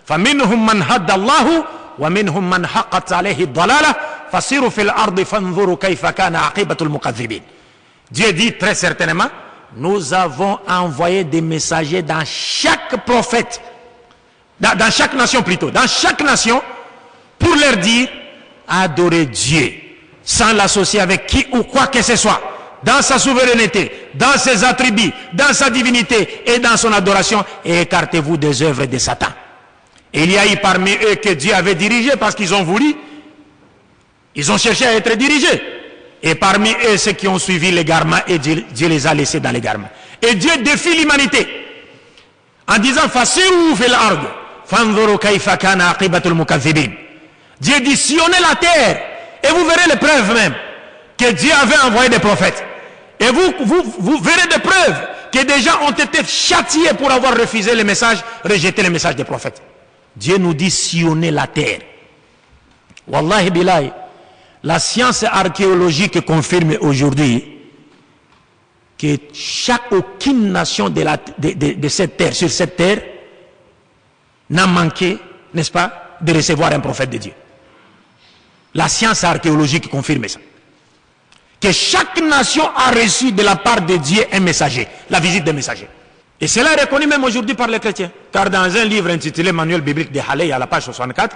فَمِنْهُمْ مَنْ هَدَّ اللَّهُ وَمِنْهُمْ مَنْ حَقَّتْ عَلَيْهِ الضَّلَالَةُ فَسِيرُوا فِي الْأَرْضِ فَانْظُرُوا كَيْفَ كَانَ عَاقِبَةُ الْمُكَذِّبِينَ. Dieu dit très certainement, nous avons envoyé des messagers dans chaque prophète, dans chaque nation plutôt, dans chaque nation, pour leur dire, adorez Dieu, sans l'associer avec qui ou quoi que ce soit, dans sa souveraineté, dans ses attributs, dans sa divinité et dans son adoration, et écartez-vous des œuvres de Satan. Et il y a eu parmi eux que Dieu avait dirigé parce qu'ils ont voulu, ils ont cherché à être dirigés. Et parmi eux, ceux qui ont suivi l'égarement, et Dieu les a laissés dans l'égarement. Et Dieu défie l'humanité en disant Fasiru fil ard fanzuru kayfa kana aqibatul mukaththibin. Dieu dit sillonnez la terre et vous verrez les preuves même que Dieu avait envoyé des prophètes. Et vous verrez des preuves que des gens ont été châtiés pour avoir refusé le message, rejeté le message des prophètes. Dieu nous dit sillonnez la terre. Wallahi billahi, la science archéologique confirme aujourd'hui que aucune nation de cette terre, sur cette terre, n'a manqué, n'est-ce pas, de recevoir un prophète de Dieu. La science archéologique confirme ça. Que chaque nation a reçu de la part de Dieu un messager, la visite des messagers. Et cela est reconnu même aujourd'hui par les chrétiens. Car dans un livre intitulé Manuel biblique de Halley, à la page 64,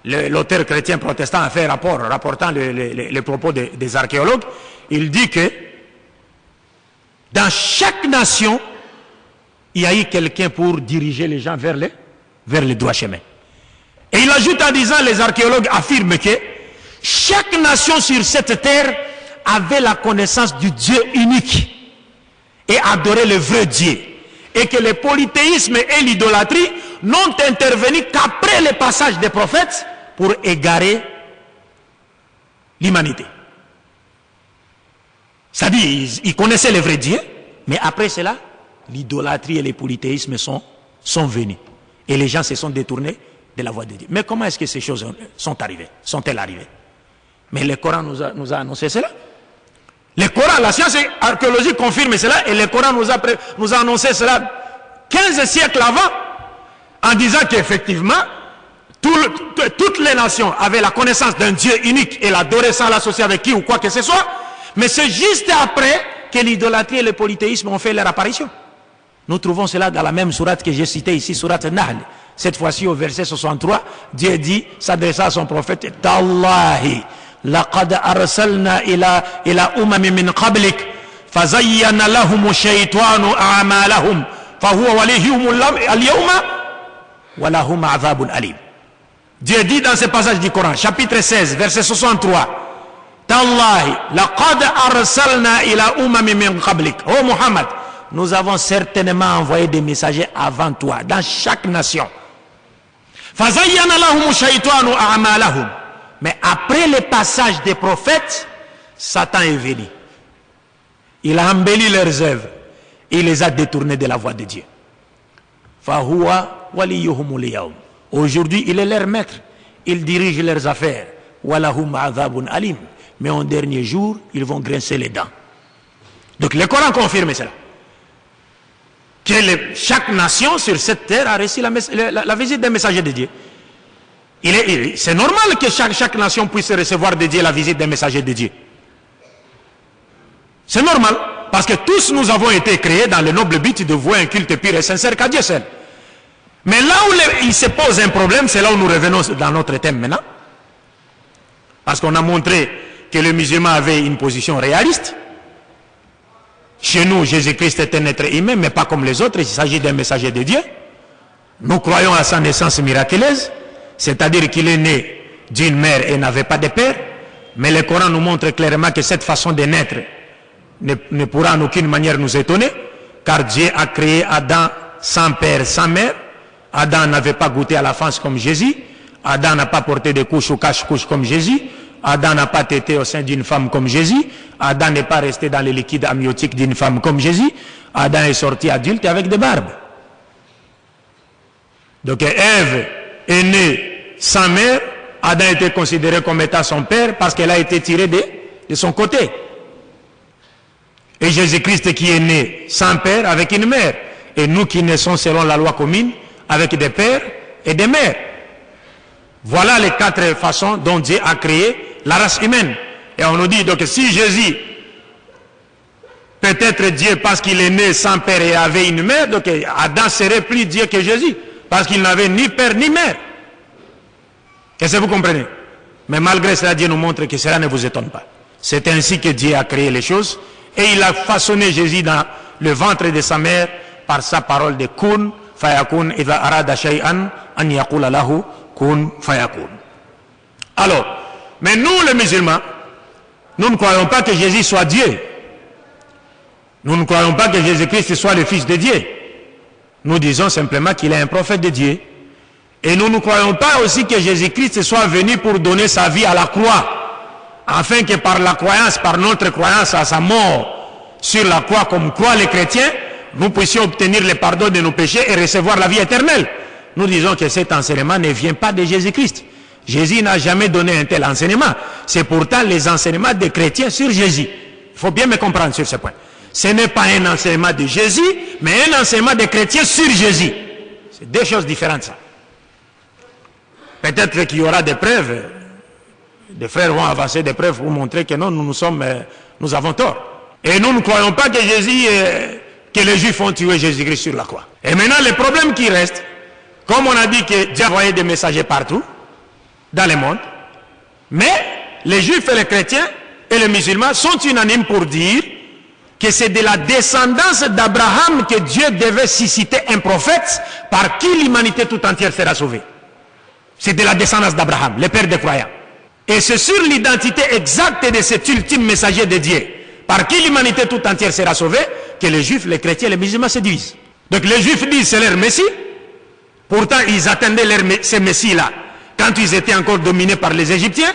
l'auteur chrétien protestant a fait un rapport rapportant les propos des archéologues. Il dit que dans chaque nation, il y a eu quelqu'un pour diriger les gens vers le droit chemin. Et il ajoute en disant, les archéologues affirment que chaque nation sur cette terre avait la connaissance du Dieu unique et adorait le vrai Dieu. Et que le polythéisme et l'idolâtrie n'ont intervenu qu'après le passage des prophètes pour égarer l'humanité. C'est-à-dire, ils connaissaient le vrai Dieu, mais après cela, l'idolâtrie et le polythéisme sont venus. Et les gens se sont détournés de la voie de Dieu. Mais comment est-ce que ces choses sont-elles arrivées? Mais le Coran nous a annoncé cela. Le Coran, la science archéologique confirme cela, et le Coran nous a annoncé cela 15 siècles avant, en disant qu'effectivement, toutes les nations avaient la connaissance d'un Dieu unique et l'adoraient sans l'associer avec qui ou quoi que ce soit, mais c'est juste après que l'idolâtrie et le polythéisme ont fait leur apparition. Nous trouvons cela dans la même sourate que j'ai citée ici, sourate Nahl. Cette fois-ci au verset 63, Dieu dit, s'adressant à son prophète, Tallahi, laqad arsalna ila umami min qablik, fazayyana lahum shaytanu a'malahum, fahuwa waliyuhum al-yawma, wa lahum azabun alim. Dieu dit dans ce passage du Coran, chapitre 16, verset 63, Tallahi, laqad arsalna ila umami min qablik. Oh Muhammad, nous avons certainement envoyé des messagers avant toi, dans chaque nation. Mais après le passage des prophètes, Satan est venu. Il a embelli leurs œuvres. Il les a détournés de la voie de Dieu. Aujourd'hui, il est leur maître. Il dirige leurs affaires. Mais en dernier jour, ils vont grincer les dents. Donc le Coran confirme cela. Que chaque nation sur cette terre a reçu la visite des messagers de Dieu. C'est normal que chaque nation puisse recevoir de Dieu la visite des messagers de Dieu. C'est normal, parce que tous nous avons été créés dans le noble but de vouer un culte pur et sincère qu'à Dieu seul. Mais là où il se pose un problème, c'est là où nous revenons dans notre thème maintenant. Parce qu'on a montré que le musulman avait une position réaliste. Chez nous, Jésus-Christ est un être humain, mais pas comme les autres, il s'agit d'un messager de Dieu. Nous croyons à sa naissance miraculeuse, c'est-à-dire qu'il est né d'une mère et n'avait pas de père, mais le Coran nous montre clairement que cette façon de naître ne pourra en aucune manière nous étonner, car Dieu a créé Adam sans père, sans mère. Adam n'avait pas goûté à la France comme Jésus, Adam n'a pas porté de couches ou cache-couches comme Jésus, Adam n'a pas tété au sein d'une femme comme Jésus, Adam n'est pas resté dans les liquides amniotiques d'une femme comme Jésus, Adam est sorti adulte avec des barbes. Donc Ève est née sans mère, Adam était considéré comme étant son père parce qu'elle a été tirée de son côté. Et Jésus-Christ qui est né sans père avec une mère, et nous qui naissons selon la loi commune avec des pères, et des mères. Voilà les 4 façons dont Dieu a créé la race humaine. Et on nous dit donc si Jésus, peut-être Dieu parce qu'il est né sans père et avait une mère, donc Adam serait plus Dieu que Jésus, parce qu'il n'avait ni père ni mère. Est-ce que vous comprenez? Mais malgré cela, Dieu nous montre que cela ne vous étonne pas. C'est ainsi que Dieu a créé les choses, et il a façonné Jésus dans le ventre de sa mère par sa parole de kun fayakun idha arada shay'an an yaqula lahu kun fayakun. Alors, mais nous les musulmans, nous ne croyons pas que Jésus soit Dieu. Nous ne croyons pas que Jésus-Christ soit le Fils de Dieu. Nous disons simplement qu'il est un prophète de Dieu. Et nous ne croyons pas aussi que Jésus-Christ soit venu pour donner sa vie à la croix, afin que par la croyance, par notre croyance à sa mort sur la croix, comme croient les chrétiens, nous puissions obtenir le pardon de nos péchés et recevoir la vie éternelle. Nous disons que cet enseignement ne vient pas de Jésus-Christ. Jésus n'a jamais donné un tel enseignement. C'est pourtant les enseignements des chrétiens sur Jésus. Il faut bien me comprendre sur ce point. Ce n'est pas un enseignement de Jésus, mais un enseignement des chrétiens sur Jésus. C'est 2 choses différentes, ça. Peut-être qu'il y aura des preuves. Des frères vont avancer des preuves pour montrer que non, nous avons tort. Et nous ne croyons pas que que les Juifs ont tué Jésus-Christ sur la croix. Et maintenant, le problème qui reste, comme on a dit que Dieu a envoyé des messagers partout, dans le monde, mais les Juifs et les chrétiens et les musulmans sont unanimes pour dire que c'est de la descendance d'Abraham que Dieu devait susciter un prophète par qui l'humanité tout entière sera sauvée. C'est de la descendance d'Abraham, le père des croyants. Et c'est sur l'identité exacte de cet ultime messager de Dieu, par qui l'humanité tout entière sera sauvée, que les Juifs, les chrétiens et les musulmans se disent. Donc les Juifs disent c'est leur Messie, pourtant ils attendaient ces Messies-là quand ils étaient encore dominés par les Égyptiens.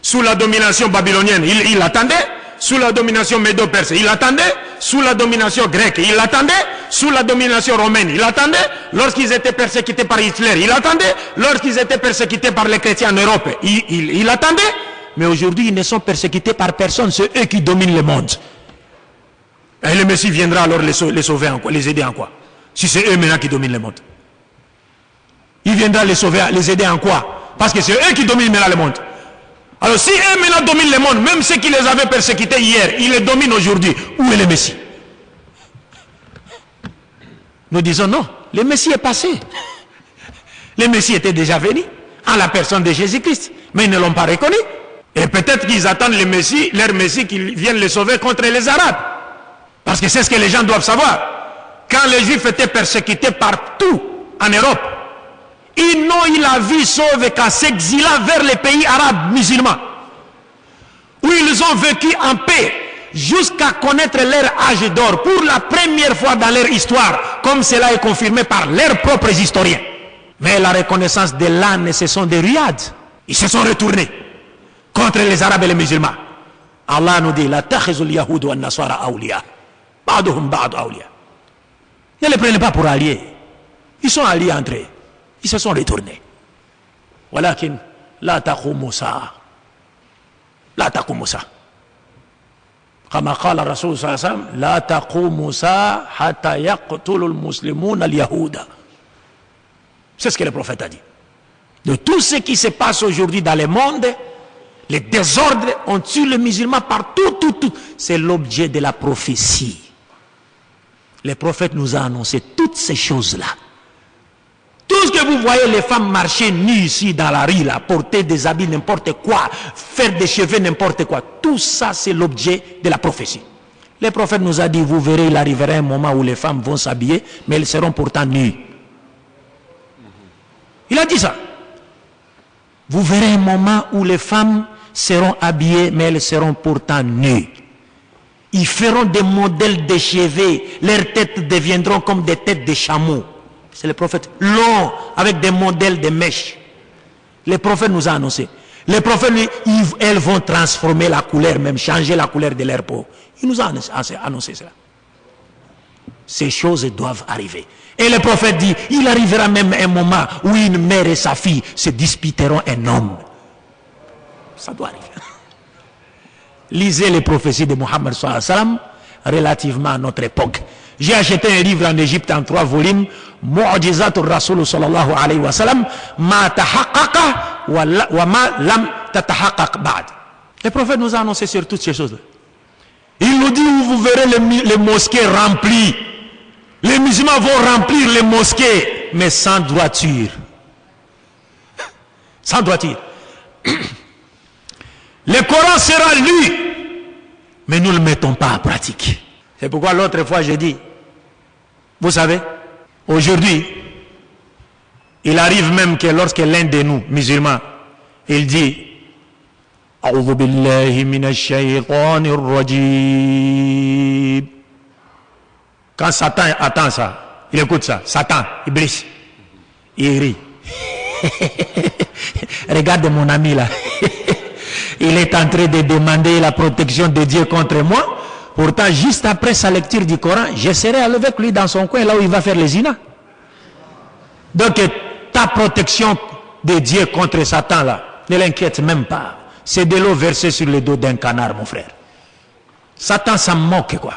Sous la domination babylonienne, ils l'attendaient. Sous la domination médo-perse, ils l'attendaient. Sous la domination grecque, ils l'attendaient. Sous la domination romaine, ils l'attendaient. Lorsqu'ils étaient persécutés par Hitler, ils l'attendaient. Lorsqu'ils étaient persécutés par les chrétiens en Europe, ils l'attendaient. Mais aujourd'hui, ils ne sont persécutés par personne. C'est eux qui dominent le monde. Et le Messie viendra alors les sauver en quoi? Les aider en quoi? Si c'est eux maintenant qui dominent le monde. Il viendra les sauver, les aider en quoi? Parce que c'est eux qui dominent maintenant le monde. Alors si eux maintenant dominent le monde, même ceux qui les avaient persécutés hier, ils les dominent aujourd'hui, où est le Messie? Nous disons non, le Messie est passé. Le Messie était déjà venu, en la personne de Jésus-Christ, mais ils ne l'ont pas reconnu. Et peut-être qu'ils attendent le Messie, leur Messie, qu'ils viennent les sauver contre les Arabes. Parce que c'est ce que les gens doivent savoir. Quand les Juifs étaient persécutés partout en Europe, ils n'ont eu la vie sauve qu'en s'exilant vers les pays arabes musulmans, où ils ont vécu en paix jusqu'à connaître leur âge d'or pour la première fois dans leur histoire, comme cela est confirmé par leurs propres historiens. Mais la reconnaissance de l'âne, ce sont des riades. Ils se sont retournés contre les Arabes et les musulmans. Allah nous dit la takhizul yahud wa nasara awliya ba'duhum ba'd awliya. Ne les prenez pas pour alliés. Ils sont alliés entre eux. Ils se sont retournés. Walakin la taqumu sa'a. La taqumu sa'a. Kama qala Rasul sallallahu alayhi wa sallam, la taqumu sa'a hatta yaqtulu al-muslimuna al-yahuda. C'est ce que le prophète a dit. De tout ce qui se passe aujourd'hui dans le monde, les désordres, on tue les musulmans partout, tout. C'est l'objet de la prophétie. Le prophète nous a annoncé toutes ces choses-là. Tout ce que vous voyez, les femmes marcher nues ici dans la rue, là, porter des habits, n'importe quoi, faire des cheveux, n'importe quoi, tout ça, c'est l'objet de la prophétie. Le prophète nous a dit, vous verrez, il arrivera un moment où les femmes vont s'habiller, mais elles seront pourtant nues. Il a dit ça. Vous verrez un moment où les femmes seront habillées, mais elles seront pourtant nues. Ils feront des modèles de cheveux, leurs têtes deviendront comme des têtes de chameaux. C'est le prophète long, avec des modèles de mèches. Le prophète nous a annoncé. Les prophètes, lui, elles vont transformer la couleur, même changer la couleur de leur peau. Il nous a annoncé cela. Ces choses doivent arriver. Et le prophète dit, il arrivera même un moment où une mère et sa fille se disputeront un homme. Ça doit arriver. Lisez les prophéties de Mohammed sallallahu alayhi wa sallam relativement à notre époque. J'ai acheté un livre en Égypte en 3 volumes, Mu'jizatul Rasul sallallahu alayhi wa sallam, ma tahaqqaqa wa ma lam tatahaqqaq ba'd. Le prophète nous a annoncé sur toutes ces choses-là. Il nous dit où vous verrez les mosquées remplies. Les musulmans vont remplir les mosquées, mais sans droiture. Sans droiture. Le Coran sera lu, mais nous ne le mettons pas en pratique. C'est pourquoi l'autre fois j'ai dit, vous savez, aujourd'hui, il arrive même que lorsque l'un de nous, musulmans, il dit A'udhu billahi minash shaytanir rajim. Quand Satan attend ça, il écoute ça, Satan, Iblis, il rit. Regarde mon ami là. Il est en train de demander la protection de Dieu contre moi. Pourtant, juste après sa lecture du Coran, je serai avec lui dans son coin, là où il va faire les zina. Donc, ta protection de Dieu contre Satan, là, ne l'inquiète même pas. C'est de l'eau versée sur le dos d'un canard, mon frère. Satan s'en moque, quoi.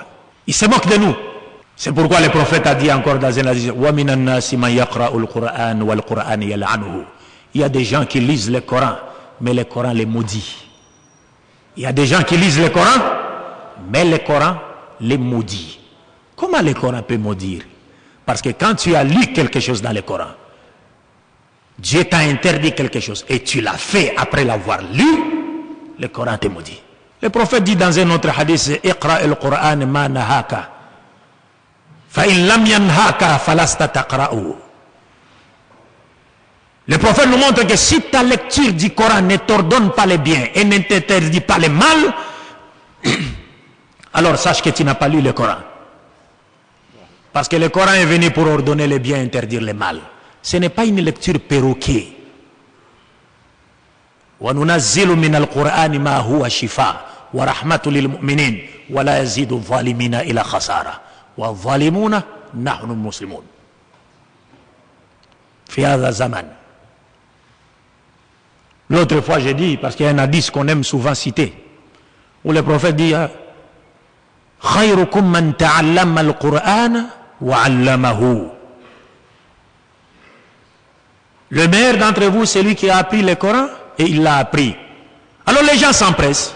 Il se moque de nous. C'est pourquoi le prophète a dit encore dans un hadith, وَمِنَ النَّاسِ مَنْ يَقْرَأُ الْقُرْآنَ وَالْقُرْآنِ يَلْعَنُهُ. Il y a des gens qui lisent le Coran, mais le Coran les maudit. Il y a des gens qui lisent le Coran, mais le Coran les maudit. Comment le Coran peut maudire? Parce que quand tu as lu quelque chose dans le Coran, Dieu t'a interdit quelque chose et tu l'as fait après l'avoir lu, le Coran te maudit. Le prophète dit dans un autre hadith, Iqra al-Qur'an ma nahaka, fa in lam yanhaka falasta taqra'u. Le prophète nous montre que si ta lecture du Coran ne t'ordonne pas le bien et ne t'interdit pas le mal, alors sache que tu n'as pas lu le Coran. Parce que le Coran est venu pour ordonner le bien et interdire le mal. Ce n'est pas une lecture perroquée. وَنُنَزِّلُ مِنَ الْقُرْآنِ مَا هُوَ شِفَاءٌ وَرَحْمَةٌ لِلْمُؤْمِنِينَ وَلَا يَزِيدُ الظَّالِمِينَ إِلَّا خَسَارًا وَالظَّالِمُونَ نَحْنُ الْمُسْلِمُونَ في هذا الزمان. L'autre fois j'ai dit, parce qu'il y a un hadith qu'on aime souvent citer, où le prophète dit خَيْرُكُمْ مَنْ تَعَلَّمَ الْقُرْآنَ وَعَلَّمَهُ. Le meilleur d'entre vous, c'est lui qui a appris le Coran et il l'a appris. Alors les gens s'empressent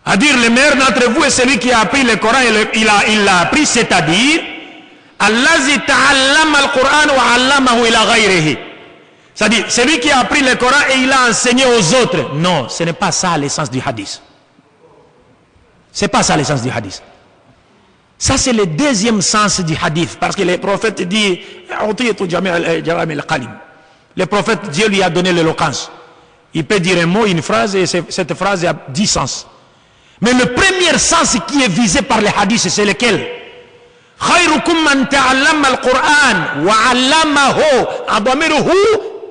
à dire le meilleur d'entre vous est celui qui a appris le Coran et il l'a appris, c'est-à-dire Allazi ta'allama al-Qur'an wa 'allamahu ila ghayrihi. C'est-à-dire celui qui a appris le Coran et il l'a enseigné aux autres. Non, ce n'est pas ça l'essence du hadith. C'est pas ça l'essence du hadith. Ça c'est le deuxième sens du hadith, parce que le prophète dit le prophète, Dieu lui a donné l'éloquence. Il peut dire un mot, une phrase, et cette phrase a 10 sens. Mais le premier sens qui est visé par les hadiths, c'est lequel? خيركم من تعلم القرآن وعلمه أضمره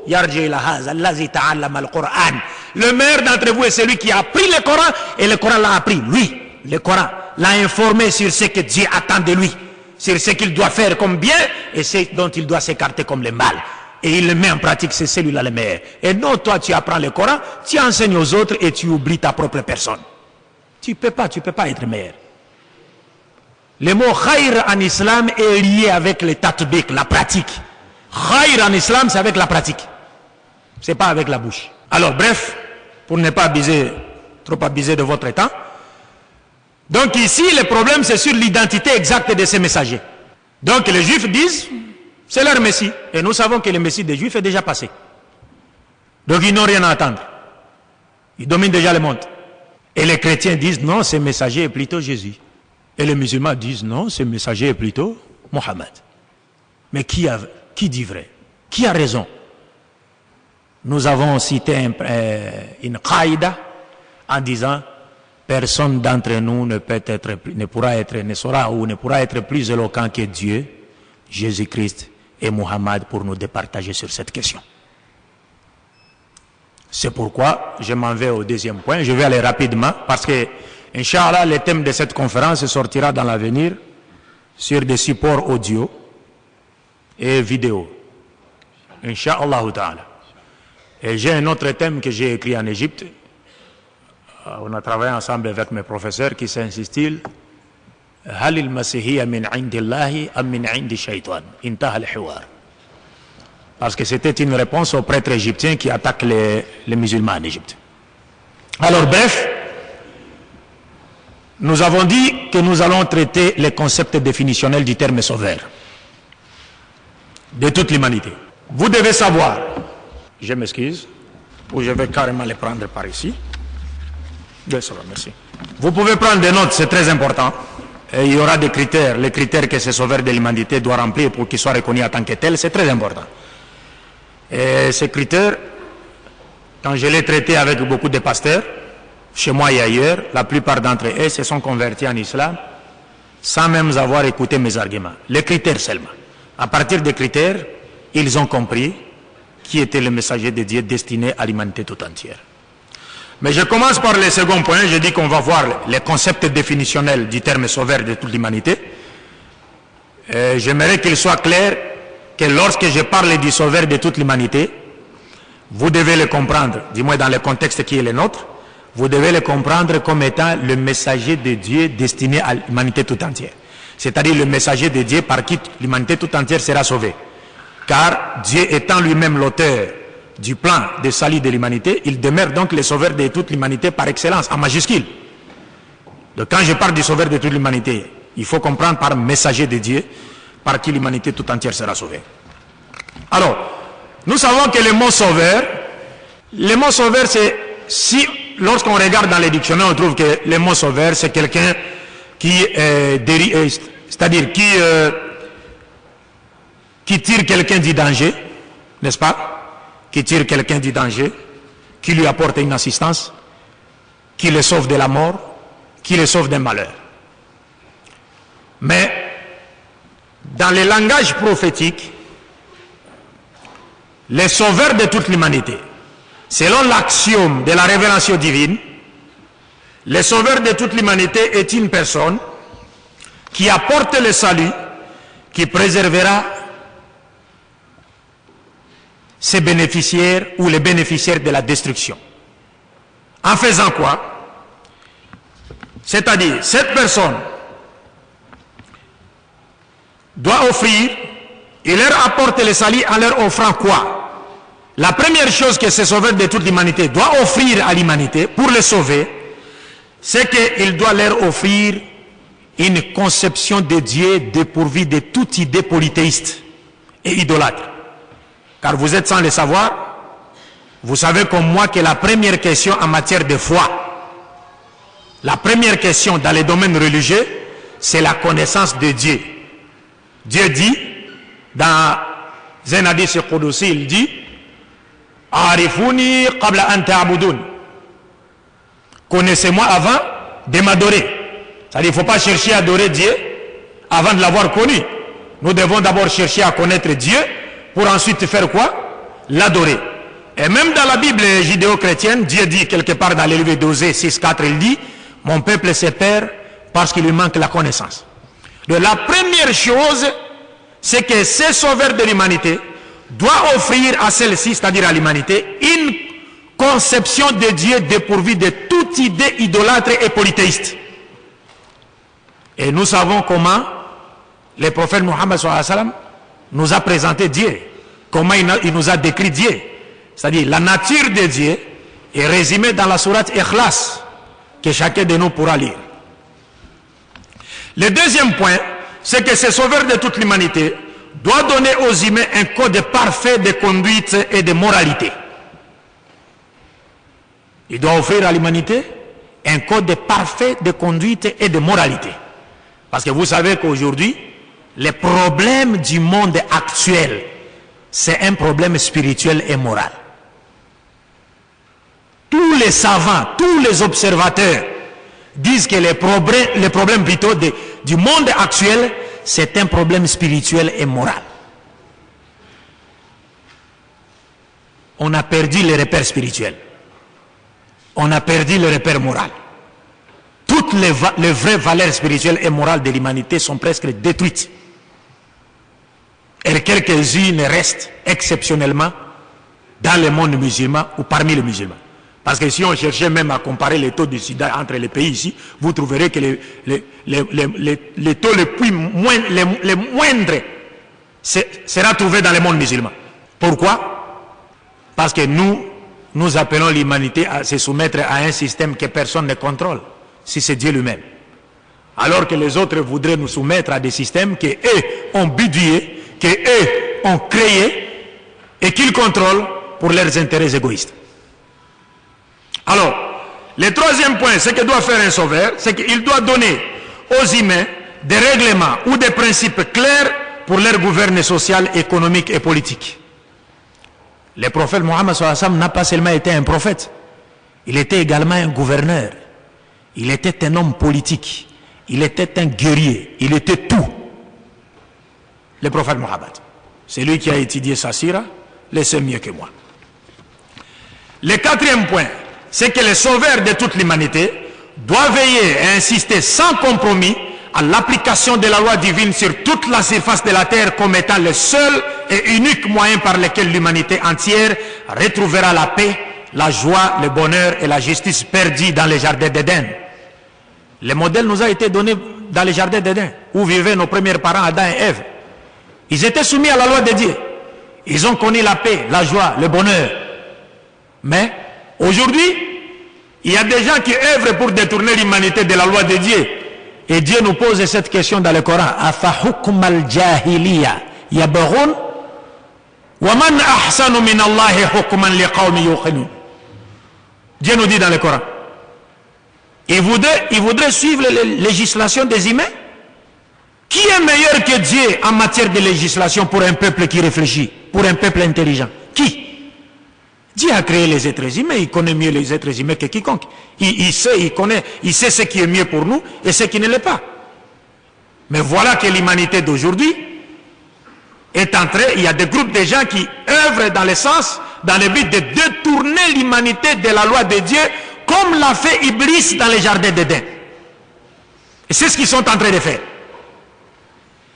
يرجع إلى هذا الذي تعلم القرآن. Le meilleur d'entre vous est celui qui a appris le Coran et le Coran l'a appris. Lui, le Coran l'a informé sur ce que Dieu attend de lui, sur ce qu'il doit faire comme bien et ce dont il doit s'écarter comme le mal. Et il le met en pratique, c'est celui-là le meilleur. Et non, toi tu apprends le Coran, tu enseignes aux autres et tu oublies ta propre personne. Tu peux pas être meilleur. Le mot khayr en islam est lié avec le tatbiq, la pratique. Khayr en islam, c'est avec la pratique. C'est pas avec la bouche. Alors bref, pour ne pas trop abuser de votre temps. Donc ici, le problème c'est sur l'identité exacte de ces messagers. Donc les juifs disent, c'est leur messie. Et nous savons que le messie des juifs est déjà passé. Donc ils n'ont rien à attendre. Ils dominent déjà le monde. Et les chrétiens disent, non, ce messager est plutôt Jésus. Et les musulmans disent, non, ce messager est plutôt Mohammed. Mais qui dit vrai? Qui a raison? Nous avons cité une qaïda en disant, personne d'entre nous ne pourra être plus éloquent que Dieu, Jésus-Christ et Mohammed pour nous départager sur cette question. C'est pourquoi je m'en vais au deuxième point. Je vais aller rapidement parce que, Inch'Allah, le thème de cette conférence sortira dans l'avenir sur des supports audio et vidéo. Inch'Allah ta'ala. Et j'ai un autre thème que j'ai écrit en Égypte. On a travaillé ensemble avec mes professeurs qui s'intitule هل المسيحية من عند الله أم من عند الشيطان؟ انتهى الحوار. Parce que c'était une réponse aux prêtres égyptiens qui attaquent les musulmans en Égypte. Alors bref, nous avons dit que nous allons traiter les concepts définitionnels du terme sauveur de toute l'humanité. Vous devez savoir, je m'excuse, ou je vais carrément les prendre par ici. Ça va, merci. Vous pouvez prendre des notes, c'est très important. Et il y aura des critères, les critères que ce sauveur de l'humanité doit remplir pour qu'il soit reconnu en tant que tel, c'est très important. Et ces critères, quand je l'ai traité avec beaucoup de pasteurs, chez moi et ailleurs, la plupart d'entre eux se sont convertis en islam sans même avoir écouté mes arguments. Les critères seulement. À partir des critères, ils ont compris qui était le messager de Dieu destiné à l'humanité tout entière. Mais je commence par le second point. Je dis qu'on va voir les concepts définitionnels du terme sauveur de toute l'humanité. J'aimerais qu'il soit clair que lorsque je parle du sauveur de toute l'humanité, vous devez le comprendre, du moins dans le contexte qui est le nôtre, vous devez le comprendre comme étant le messager de Dieu destiné à l'humanité tout entière. C'est-à-dire le messager de Dieu par qui l'humanité tout entière sera sauvée. Car Dieu étant lui-même l'auteur du plan de salut de l'humanité, il demeure donc le sauveur de toute l'humanité par excellence, en majuscule. Donc quand je parle du sauveur de toute l'humanité, il faut comprendre par messager de Dieu par qui l'humanité tout entière sera sauvée. Alors, nous savons que le mot sauveur, c'est, si lorsqu'on regarde dans les dictionnaires, on trouve que le mot sauveur, c'est quelqu'un qui c'est-à-dire qui tire quelqu'un du danger, n'est-ce pas? Qui tire quelqu'un du danger, qui lui apporte une assistance, qui le sauve de la mort, qui le sauve d'un malheur. Mais dans le langage prophétique, le sauveur de toute l'humanité, selon l'axiome de la révélation divine, le sauveur de toute l'humanité est une personne qui apporte le salut, qui préservera ses bénéficiaires ou les bénéficiaires de la destruction. En faisant quoi? C'est-à-dire, cette personne doit offrir, il leur apporte le salut en leur offrant quoi? La première chose que ce sauveur de toute l'humanité doit offrir à l'humanité pour le sauver, c'est qu'il doit leur offrir une conception de Dieu dépourvue de toute idée polythéiste et idolâtre. Car vous êtes sans le savoir, vous savez comme moi que la première question en matière de foi, la première question dans les domaines religieux, c'est la connaissance de Dieu. Dieu dit, dans un hadith qudsi, il dit, Arifuni qabla an ta'budun. Connaissez-moi avant de m'adorer. C'est-à-dire qu'il ne faut pas chercher à adorer Dieu avant de l'avoir connu. Nous devons d'abord chercher à connaître Dieu pour ensuite faire quoi? L'adorer. Et même dans la Bible judéo-chrétienne, Dieu dit quelque part dans l'Élevée d'Osée 6.4, il dit, mon peuple se perd parce qu'il lui manque la connaissance. Donc la première chose, c'est que ce sauveur de l'humanité doit offrir à celle-ci, c'est-à-dire à l'humanité, une conception de Dieu dépourvue de toute idée idolâtre et polythéiste. Et nous savons comment le prophète Mohammed nous a présenté Dieu, comment il nous a décrit Dieu. C'est-à-dire la nature de Dieu est résumée dans la sourate Ikhlas, que chacun de nous pourra lire. Le deuxième point, c'est que ce sauveur de toute l'humanité doit donner aux humains un code parfait de conduite et de moralité. Il doit offrir à l'humanité un code parfait de conduite et de moralité. Parce que vous savez qu'aujourd'hui, les problèmes du monde actuel, c'est un problème spirituel et moral. Tous les savants, tous les observateurs disent que les problèmes plutôt du monde actuel, c'est un problème spirituel et moral. On a perdu les repères spirituels. On a perdu le repère moral. Toutes les vraies valeurs spirituelles et morales de l'humanité sont presque détruites. Et quelques-unes restent exceptionnellement dans le monde musulman ou parmi les musulmans. Parce que si on cherchait même à comparer les taux de sida entre les pays ici, vous trouverez que les taux les moindres sera trouvé dans le monde musulman. Pourquoi? Parce que nous appelons l'humanité à se soumettre à un système que personne ne contrôle, si c'est Dieu lui-même. Alors que les autres voudraient nous soumettre à des systèmes qu'eux ont bidouillés, qu'eux ont créés et qu'ils contrôlent pour leurs intérêts égoïstes. Alors, le troisième point, ce que doit faire un sauveur, c'est qu'il doit donner aux humains des règlements ou des principes clairs pour leur gouvernement social, économique et politique. Le prophète Mohammed sallallahu alayhi wa sallam n'a pas seulement été un prophète, il était également un gouverneur, il était un homme politique, il était un guerrier, il était tout. Le prophète Mohammed, c'est lui qui a étudié sa sira, le sait mieux que moi. Le quatrième point, c'est que le sauveur de toute l'humanité doit veiller et insister sans compromis à l'application de la loi divine sur toute la surface de la terre comme étant le seul et unique moyen par lequel l'humanité entière retrouvera la paix, la joie, le bonheur et la justice perdus dans les jardins d'Éden. Le modèle nous a été donné dans les jardins d'Éden, où vivaient nos premiers parents Adam et Ève. Ils étaient soumis à la loi de Dieu. Ils ont connu la paix, la joie, le bonheur. Mais aujourd'hui, il y a des gens qui œuvrent pour détourner l'humanité de la loi de Dieu. Et Dieu nous pose cette question dans le Coran. Afa hukm al-jahiliya yabghun wa man ahsanu min Allahi hukman liqawmin yuqinun. Dieu nous dit dans le Coran. Il voudrait suivre les législations des humains. Qui est meilleur que Dieu en matière de législation pour un peuple qui réfléchit, pour un peuple intelligent? Qui? Dieu a créé les êtres humains, il connaît mieux les êtres humains que quiconque. Il sait ce qui est mieux pour nous et ce qui ne l'est pas. Mais voilà que l'humanité d'aujourd'hui est entrée, il y a des groupes de gens qui œuvrent dans le but de détourner l'humanité de la loi de Dieu, comme l'a fait Iblis dans les jardins d'Éden. Et c'est ce qu'ils sont en train de faire.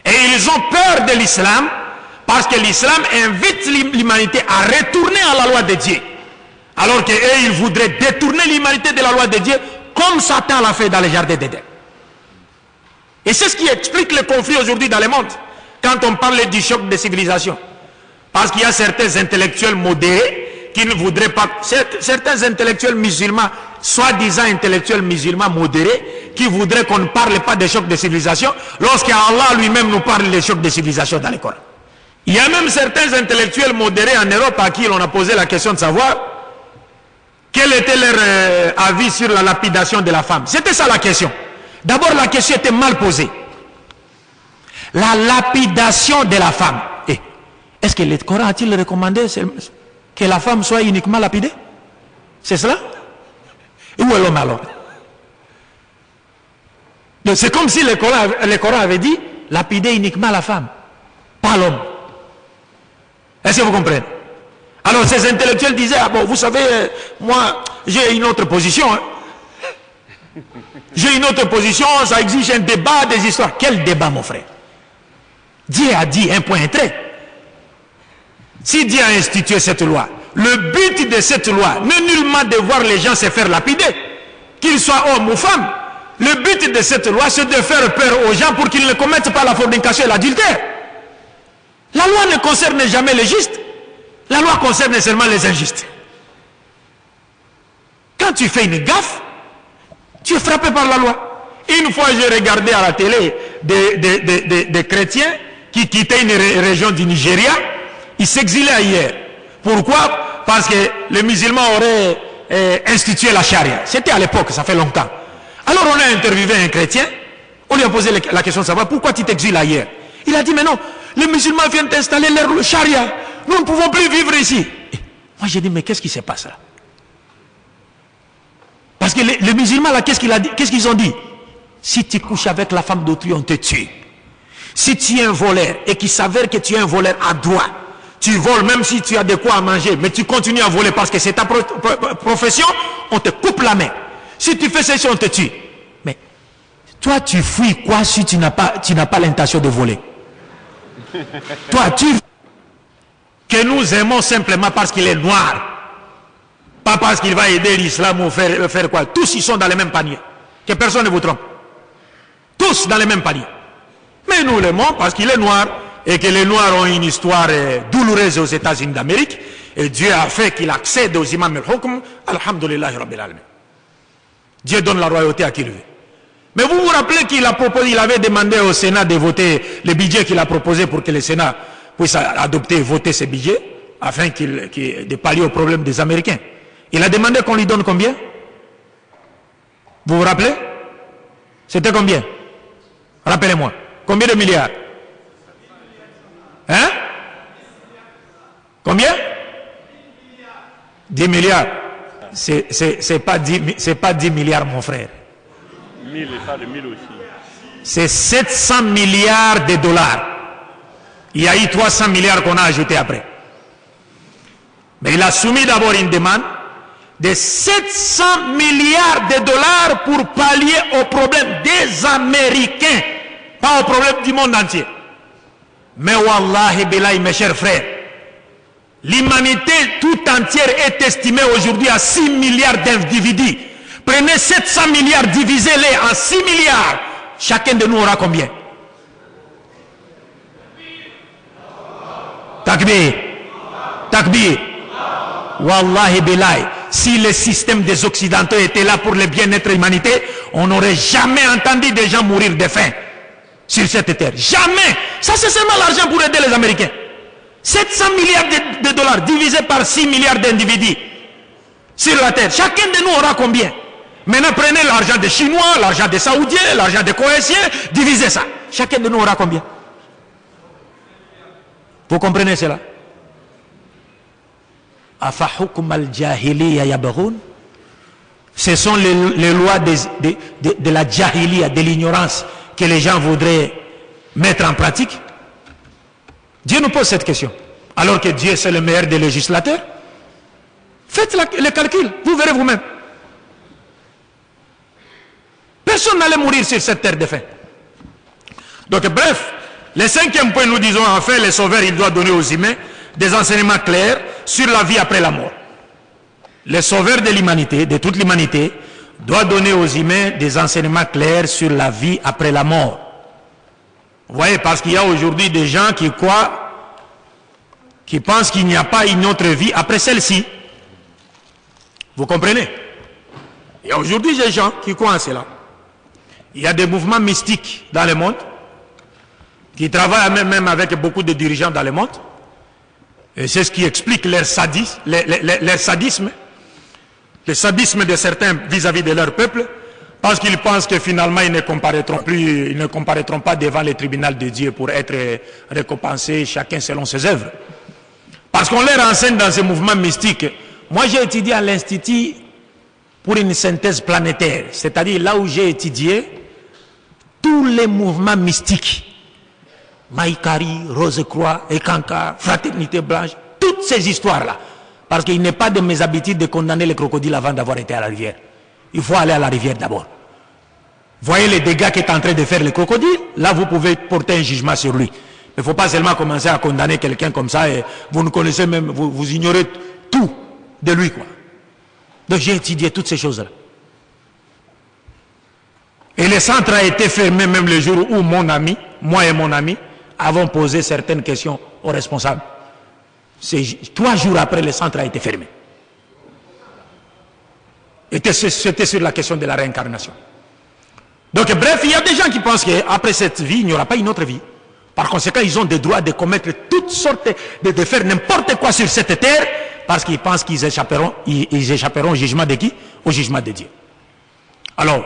Et ils ont peur de l'islam, parce que l'islam invite l'humanité à retourner à la loi de Dieu. Alors qu'eux, ils voudraient détourner l'humanité de la loi de Dieu, comme Satan l'a fait dans les jardins d'Éden. Et c'est ce qui explique le conflit aujourd'hui dans le monde, quand on parle du choc de civilisation. Parce qu'il y a certains intellectuels modérés qui ne voudraient pas, certains intellectuels musulmans, soi-disant intellectuels musulmans modérés, qui voudraient qu'on ne parle pas de choc de civilisation, lorsqu'Allah lui-même nous parle de choc de civilisation dans le Coran. Il y a même certains intellectuels modérés en Europe à qui l'on a posé la question de savoir quel était leur avis sur la lapidation de la femme. C'était ça la question. D'abord, la question était mal posée. La lapidation de la femme. Est-ce que le Coran a-t-il recommandé que la femme soit uniquement lapidée? C'est cela? Où est l'homme alors? C'est comme si le Coran avait dit lapider uniquement la femme, pas l'homme. Est-ce que vous comprenez? Alors ces intellectuels disaient, ah bon, vous savez, moi j'ai une autre position. Hein. J'ai une autre position, ça exige un débat, des histoires. Quel débat, mon frère? Dieu a dit un point, un trait. Si Dieu a institué cette loi, le but de cette loi n'est nullement de voir les gens se faire lapider, qu'ils soient hommes ou femmes. Le but de cette loi, c'est de faire peur aux gens pour qu'ils ne commettent pas la fornication et l'adultère. La loi ne concerne jamais les justes. La loi concerne seulement les injustes. Quand tu fais une gaffe, tu es frappé par la loi. Une fois, j'ai regardé à la télé des chrétiens qui quittaient une région du Nigeria. Ils s'exilaient ailleurs. Pourquoi? Parce que les musulmans auraient institué la charia. C'était à l'époque, ça fait longtemps. Alors on a interviewé un chrétien. On lui a posé la question de savoir pourquoi tu t'exiles ailleurs. Il a dit, mais non, les musulmans viennent d'installer leur charia. Nous ne pouvons plus vivre ici. Et moi j'ai dit, mais qu'est-ce qui se passe là? Parce que les musulmans là, qu'est-ce qu'ils ont dit? Si tu couches avec la femme d'autrui, on te tue. Si tu es un voleur et qu'il s'avère que tu es un voleur à droit, tu voles même si tu as de quoi à manger, mais tu continues à voler parce que c'est ta profession, on te coupe la main. Si tu fais ceci, on te tue. Mais toi, tu fuis quoi si tu n'as pas l'intention de voler? Toi, que nous aimons simplement parce qu'il est noir. Pas parce qu'il va aider l'islam ou faire quoi. Tous ils sont dans le même panier. Que personne ne vous trompe. Tous dans le même panier. Mais nous l'aimons parce qu'il est noir. Et que les noirs ont une histoire douloureuse aux États-Unis d'Amérique. Et Dieu a fait qu'il accède aux imams al-hukm. Alhamdulillah rabbil alamin. Dieu donne la royauté à qui il veut. Mais vous vous rappelez qu'il a proposé, il avait demandé au Sénat de voter le budget qu'il a proposé pour que le Sénat puisse adopter et voter ce budget afin de pallier au problème des Américains. Il a demandé qu'on lui donne combien? Vous vous rappelez? C'était combien? Rappelez-moi. Combien de milliards? Hein? Combien? 10 milliards. C'est pas 10 milliards, mon frère. 1000 et ça de 1000 aussi. C'est 700 milliards de dollars. Il y a eu 300 milliards qu'on a ajouté après. Mais il a soumis d'abord une demande de 700 milliards de dollars pour pallier au problème des Américains, pas au problème du monde entier. Mais wallahi billahi, mes chers frères, l'humanité tout entière est estimée aujourd'hui à 6 milliards d'individus. Prenez 700 milliards, divisez-les en 6 milliards. Chacun de nous aura combien? Takbir. Takbir. Wallahi billahi. Si le système des Occidentaux était là pour le bien-être de l'humanité, on n'aurait jamais entendu des gens mourir de faim sur cette terre. Jamais. Ça, c'est seulement l'argent pour aider les Américains. 700 milliards de dollars divisés par 6 milliards d'individus sur la terre. Chacun de nous aura combien? Maintenant, prenez l'argent des Chinois, l'argent des Saoudiens, l'argent des Coréens, divisez ça. Chacun de nous aura combien? Vous comprenez cela? Ce sont les lois de la jahiliya, de l'ignorance que les gens voudraient mettre en pratique. Dieu nous pose cette question. Alors que Dieu c'est le meilleur des législateurs. Faites le calcul, vous verrez vous-même. Personne n'allait mourir sur cette terre de faim. Donc bref, le cinquième point, nous disons enfin, le sauveur, il doit donner aux humains des enseignements clairs sur la vie après la mort. Le sauveur de l'humanité, de toute l'humanité, doit donner aux humains des enseignements clairs sur la vie après la mort. Vous voyez, parce qu'il y a aujourd'hui des gens qui croient, qui pensent qu'il n'y a pas une autre vie après celle-ci. Vous comprenez? Il y a aujourd'hui des gens qui croient en cela. Il y a des mouvements mystiques dans le monde, qui travaillent même avec beaucoup de dirigeants dans le monde. Et c'est ce qui explique leur sadisme, le sadisme de certains vis-à-vis de leur peuple, parce qu'ils pensent que finalement ils ne comparaîtront pas devant le tribunal de Dieu pour être récompensés chacun selon ses œuvres. Parce qu'on leur enseigne dans ces mouvements mystiques. Moi j'ai étudié à l'Institut pour une synthèse planétaire, c'est-à-dire là où j'ai étudié tous les mouvements mystiques. Maïkari, Rose-Croix, Ekanka, Fraternité Blanche, toutes ces histoires-là. Parce qu'il n'est pas de mes habitudes de condamner les crocodiles avant d'avoir été à la rivière. Il faut aller à la rivière d'abord. Voyez les dégâts qu'est en train de faire le crocodile, là vous pouvez porter un jugement sur lui. Il ne faut pas seulement commencer à condamner quelqu'un comme ça et vous ne connaissez même, vous ignorez tout de lui, quoi. Donc j'ai étudié toutes ces choses-là. Et le centre a été fermé même le jour où mon ami, moi et mon ami, avons posé certaines questions aux responsables. 3 jours après, le centre a été fermé. C'était sur la question de la réincarnation. Donc bref, il y a des gens qui pensent qu'après cette vie, il n'y aura pas une autre vie. Par conséquent, ils ont le droit de commettre toutes sortes, de faire n'importe quoi sur cette terre, parce qu'ils pensent qu'ils échapperont au jugement de qui? Au jugement de Dieu. Alors,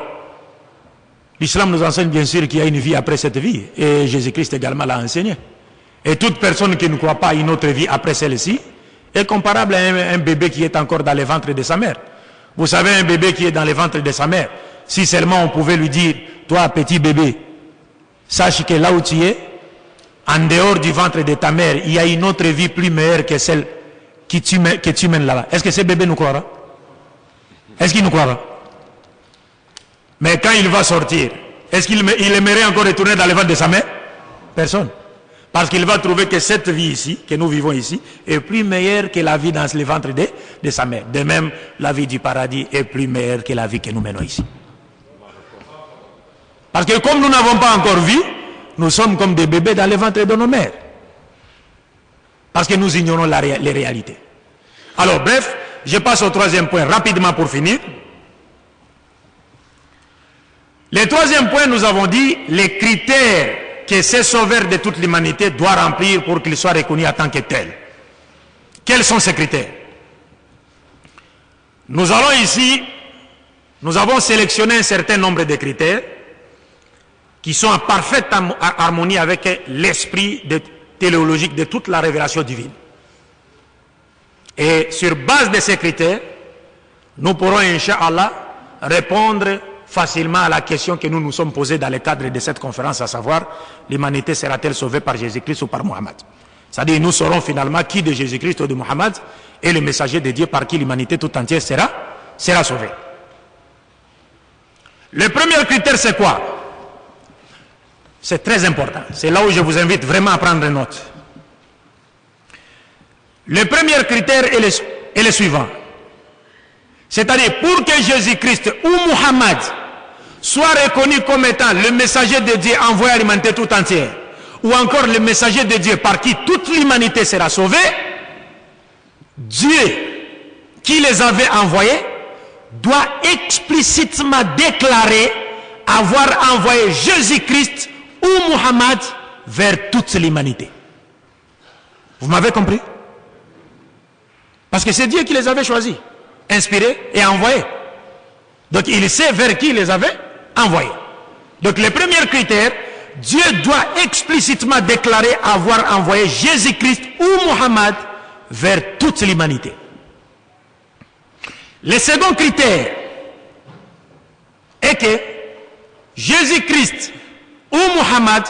l'islam nous enseigne bien sûr qu'il y a une vie après cette vie, et Jésus-Christ également l'a enseigné. Et toute personne qui ne croit pas à une autre vie après celle-ci est comparable à un bébé qui est encore dans le ventre de sa mère. Vous savez, un bébé qui est dans le ventre de sa mère, si seulement on pouvait lui dire, toi petit bébé, sache que là où tu es, en dehors du ventre de ta mère, il y a une autre vie plus meilleure que celle que tu mènes là-bas. Est-ce que ce bébé nous croira? Est-ce qu'il nous croira? Mais quand il va sortir, est-ce qu'il aimerait encore retourner dans le ventre de sa mère? Personne. Parce qu'il va trouver que cette vie ici, que nous vivons ici, est plus meilleure que la vie dans le ventre de sa mère. De même, la vie du paradis est plus meilleure que la vie que nous menons ici. Parce que comme nous n'avons pas encore vu, nous sommes comme des bébés dans le ventre de nos mères. Parce que nous ignorons les réalités. Alors bref, je passe au troisième point rapidement pour finir. Le troisième point, nous avons dit les critères que ce sauveur de toute l'humanité doit remplir pour qu'il soit reconnu en tant que tel. Quels sont ces critères? Nous allons ici, nous avons sélectionné un certain nombre de critères qui sont en parfaite harmonie avec l'esprit téléologique de toute la révélation divine. Et sur base de ces critères, nous pourrons, Inch'Allah, répondre facilement à la question que nous nous sommes posée dans le cadre de cette conférence, à savoir, l'humanité sera-t-elle sauvée par Jésus-Christ ou par Mohammed? C'est-à-dire, nous saurons finalement qui de Jésus-Christ ou de Mohammed est le messager de Dieu par qui l'humanité tout entière sera sauvée. Le premier critère, c'est quoi? C'est très important. C'est là où je vous invite vraiment à prendre note. Le premier critère est le suivant. C'est-à-dire, pour que Jésus-Christ ou Mohammed soit reconnu comme étant le messager de Dieu envoyé à l'humanité tout entière, ou encore le messager de Dieu par qui toute l'humanité sera sauvée, Dieu qui les avait envoyés doit explicitement déclarer avoir envoyé Jésus-Christ ou Mohammed vers toute l'humanité. Vous m'avez compris? Parce que c'est Dieu qui les avait choisis, inspirés et envoyés. Donc il sait vers qui il les avait envoyés. Donc le premier critère, Dieu doit explicitement déclarer avoir envoyé Jésus-Christ ou Mohammed vers toute l'humanité. Le second critère est que Jésus-Christ ou Mohammed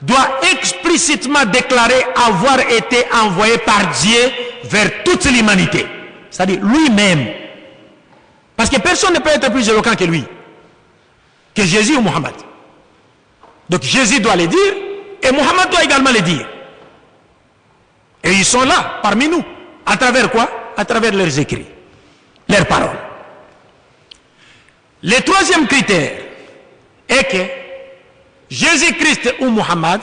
doit explicitement déclarer avoir été envoyé par Dieu vers toute l'humanité. C'est-à-dire lui-même. Parce que personne ne peut être plus éloquent que lui, que Jésus ou Mohammed. Donc Jésus doit le dire et Mohammed doit également le dire. Et ils sont là, parmi nous. À travers quoi? À travers leurs écrits, leurs paroles. Le troisième critère est que Jésus-Christ ou Mohammed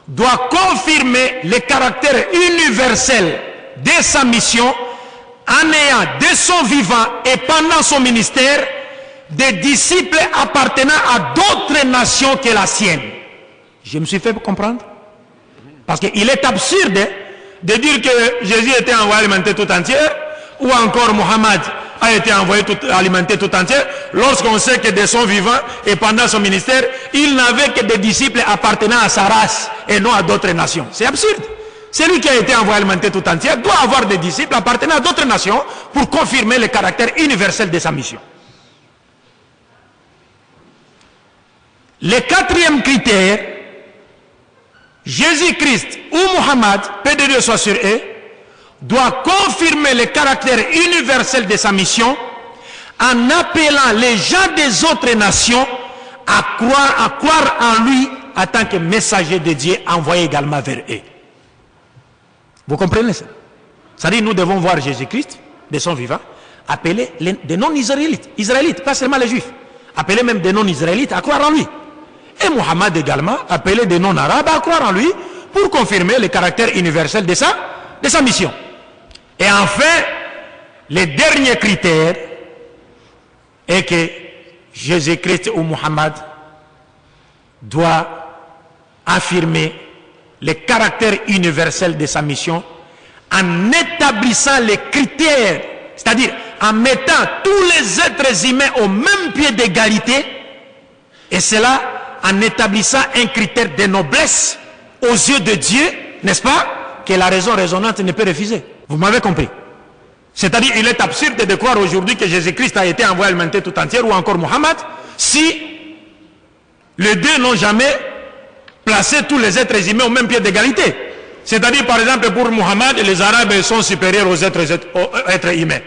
doit confirmer le caractère universel de sa mission en ayant de son vivant et pendant son ministère des disciples appartenant à d'autres nations que la sienne. Je me suis fait comprendre? Parce qu'il est absurde de dire que Jésus était envoyé à l'humanité tout entière, ou encore Mohammed a été envoyé à l'humanité tout entière, lorsqu'on sait que de son vivant et pendant son ministère, il n'avait que des disciples appartenant à sa race et non à d'autres nations. C'est absurde. Celui qui a été envoyé à l'humanité tout entière doit avoir des disciples appartenant à d'autres nations pour confirmer le caractère universel de sa mission. Le quatrième critère, Jésus-Christ ou Mohammed, paix de Dieu soit sur eux, doit confirmer le caractère universel de sa mission en appelant les gens des autres nations à croire en lui en tant que messager de Dieu envoyé également vers eux. Vous comprenez ça? C'est-à-dire nous devons voir Jésus-Christ de son vivant appeler des non-israélites, pas seulement les juifs, appeler même des non-israélites à croire en lui. Et Mohammed également appeler des non-arabes à croire en lui pour confirmer le caractère universel de sa mission. Et enfin, le dernier critère est que Jésus-Christ ou Mohammed doit affirmer le caractère universel de sa mission en établissant les critères, c'est-à-dire en mettant tous les êtres humains au même pied d'égalité, et cela en établissant un critère de noblesse aux yeux de Dieu, n'est-ce pas, que la raison raisonnante ne peut refuser. Vous m'avez compris? C'est-à-dire, il est absurde de croire aujourd'hui que Jésus-Christ a été envoyé à l'humanité tout entière, ou encore Mohammed, si les deux n'ont jamais placé tous les êtres humains au même pied d'égalité. C'est-à-dire, par exemple, pour Mohammed, les Arabes sont supérieurs aux êtres humains.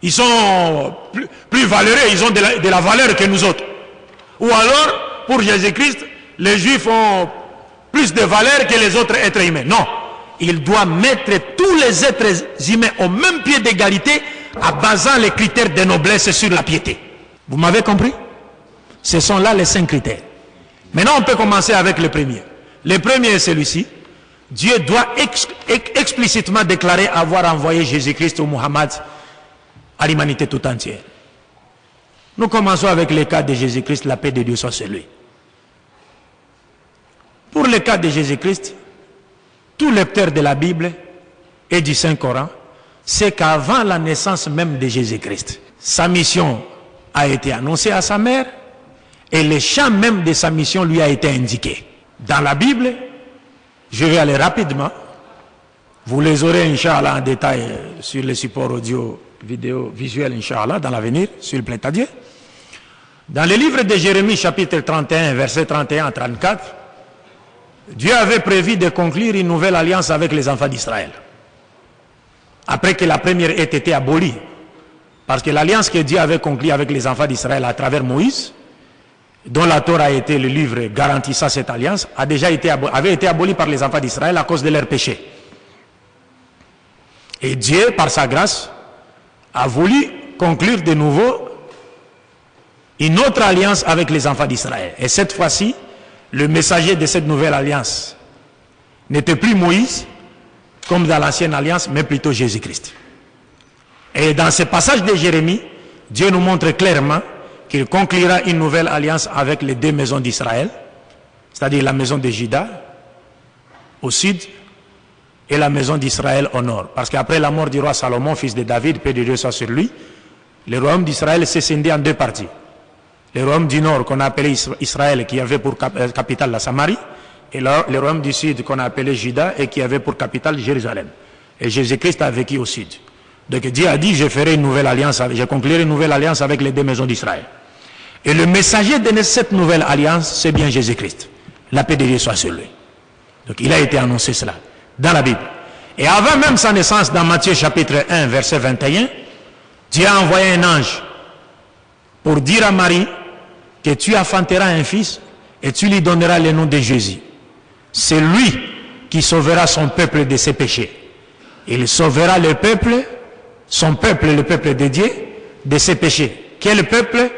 Ils sont plus valeureux, ils ont de la valeur que nous autres. Ou alors, pour Jésus-Christ, les Juifs ont plus de valeur que les autres êtres humains. Non. Il doit mettre tous les êtres humains au même pied d'égalité en basant les critères de noblesse sur la piété. Vous m'avez compris? Ce sont là les 5 critères. Maintenant, on peut commencer avec le premier. Le premier est celui-ci. Dieu doit explicitement déclarer avoir envoyé Jésus-Christ ou Muhammad à l'humanité tout entière. Nous commençons avec le cas de Jésus-Christ, la paix de Dieu soit sur lui. Pour le cas de Jésus-Christ, tout lecteur de la Bible et du Saint-Coran sait qu'avant la naissance même de Jésus-Christ, sa mission a été annoncée à sa mère et le champ même de sa mission lui a été indiqué. Dans la Bible, je vais aller rapidement, vous les aurez Inch'Allah en détail sur les supports audio, vidéo, visuels Inch'Allah dans l'avenir, sur le plein à Dieu. Dans le livre de Jérémie chapitre 31, versets 31 à 34, Dieu avait prévu de conclure une nouvelle alliance avec les enfants d'Israël. Après que la première ait été abolie. Parce que l'alliance que Dieu avait conclue avec les enfants d'Israël à travers Moïse, dont la Torah a été le livre garantissant cette alliance, avait été abolie par les enfants d'Israël à cause de leurs péchés. Et Dieu, par sa grâce, a voulu conclure de nouveau une autre alliance avec les enfants d'Israël. Et cette fois-ci, le messager de cette nouvelle alliance n'était plus Moïse, comme dans l'ancienne alliance, mais plutôt Jésus-Christ. Et dans ce passage de Jérémie, Dieu nous montre clairement qu'il conclura une nouvelle alliance avec les 2 maisons d'Israël, c'est-à-dire la maison de Juda au sud et la maison d'Israël au nord. Parce qu'après la mort du roi Salomon, fils de David, paix de Dieu soit sur lui, le royaume d'Israël s'est scindé en 2 parties. Le royaume du nord qu'on a appelé Israël, qui avait pour capitale la Samarie, et le royaume du sud qu'on a appelé Juda et qui avait pour capitale Jérusalem. Et Jésus-Christ a vécu au sud. Donc Dieu a dit, je ferai une nouvelle alliance, je conclurai une nouvelle alliance avec les 2 maisons d'Israël. Et le messager de cette nouvelle alliance, c'est bien Jésus-Christ. La paix de Dieu soit sur lui. Donc il a été annoncé cela dans la Bible. Et avant même sa naissance, dans Matthieu chapitre 1, verset 21, Dieu a envoyé un ange pour dire à Marie que tu enfanteras un fils et tu lui donneras le nom de Jésus. C'est lui qui sauvera son peuple de ses péchés. Il sauvera le peuple, son peuple, le peuple de Dieu, de ses péchés. Quel peuple?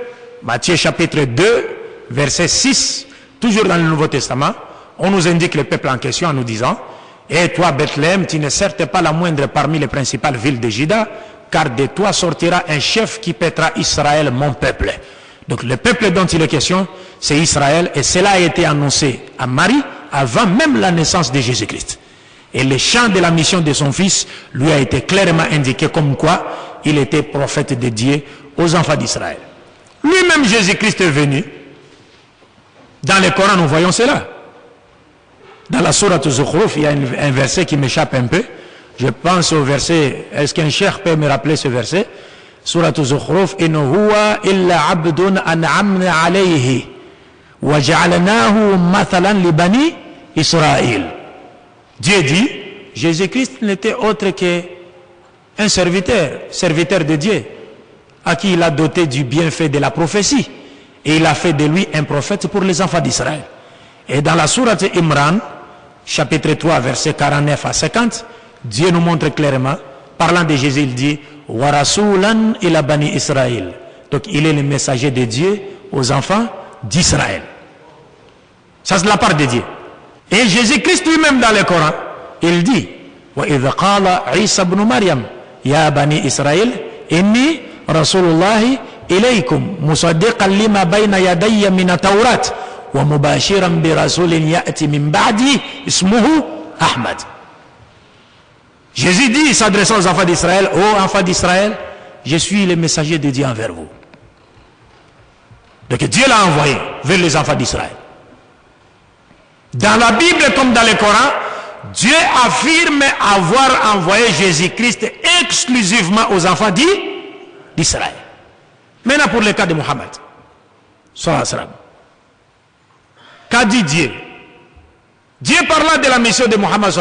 Matthieu chapitre 2, verset 6, toujours dans le Nouveau Testament, on nous indique le peuple en question en nous disant, et toi Bethléem, tu n'es certes pas la moindre parmi les principales villes de Juda, car de toi sortira un chef qui paîtra Israël, mon peuple. Donc le peuple dont il est question, c'est Israël, et cela a été annoncé à Marie avant même la naissance de Jésus-Christ. Et le champ de la mission de son fils lui a été clairement indiqué comme quoi il était prophète de Dieu aux enfants d'Israël. Lui-même Jésus-Christ est venu. Dans le Coran, nous voyons cela. Dans la sourate Zukhruf, il y a un verset qui m'échappe un peu. Je pense au verset, est-ce qu'un cheikh peut me rappeler ce verset? Sourate Zukhruf, in huwa illa abdun an'amna alayhi wa ja'alnahu mathalan li bani Israël. Dieu dit, Jésus-Christ n'était autre qu'un serviteur de Dieu, à qui il a doté du bienfait de la prophétie, et il a fait de lui un prophète pour les enfants d'Israël. Et dans la sourate Imran, chapitre 3, versets 49 à 50, Dieu nous montre clairement, parlant de Jésus, il dit, wa rasulan ila bani Israël. Donc il est le messager de Dieu aux enfants d'Israël. Ça c'est de la part de Dieu. Et Jésus-Christ lui-même dans le Coran, il dit, wa idh qala Isa ibn Maryam, ya bani Israël, inni rasulullahi ilaykum musaddiqan lima bayna yadayya min at-tawrat wa mubashiran bi rasulin ya'ti min ba'di ismuhu Ahmad. Jésus dit, s'adressant aux enfants d'Israël, ô enfants d'Israël, je suis le messager de Dieu envers vous. Donc Dieu l'a envoyé vers les enfants d'Israël. Dans la Bible comme dans le Coran, Dieu affirme avoir envoyé Jésus-Christ exclusivement aux enfants d'Israël. Maintenant pour le cas de Mohammed, qu'a dit Dieu? Dieu parlant de la mission de Mohammed,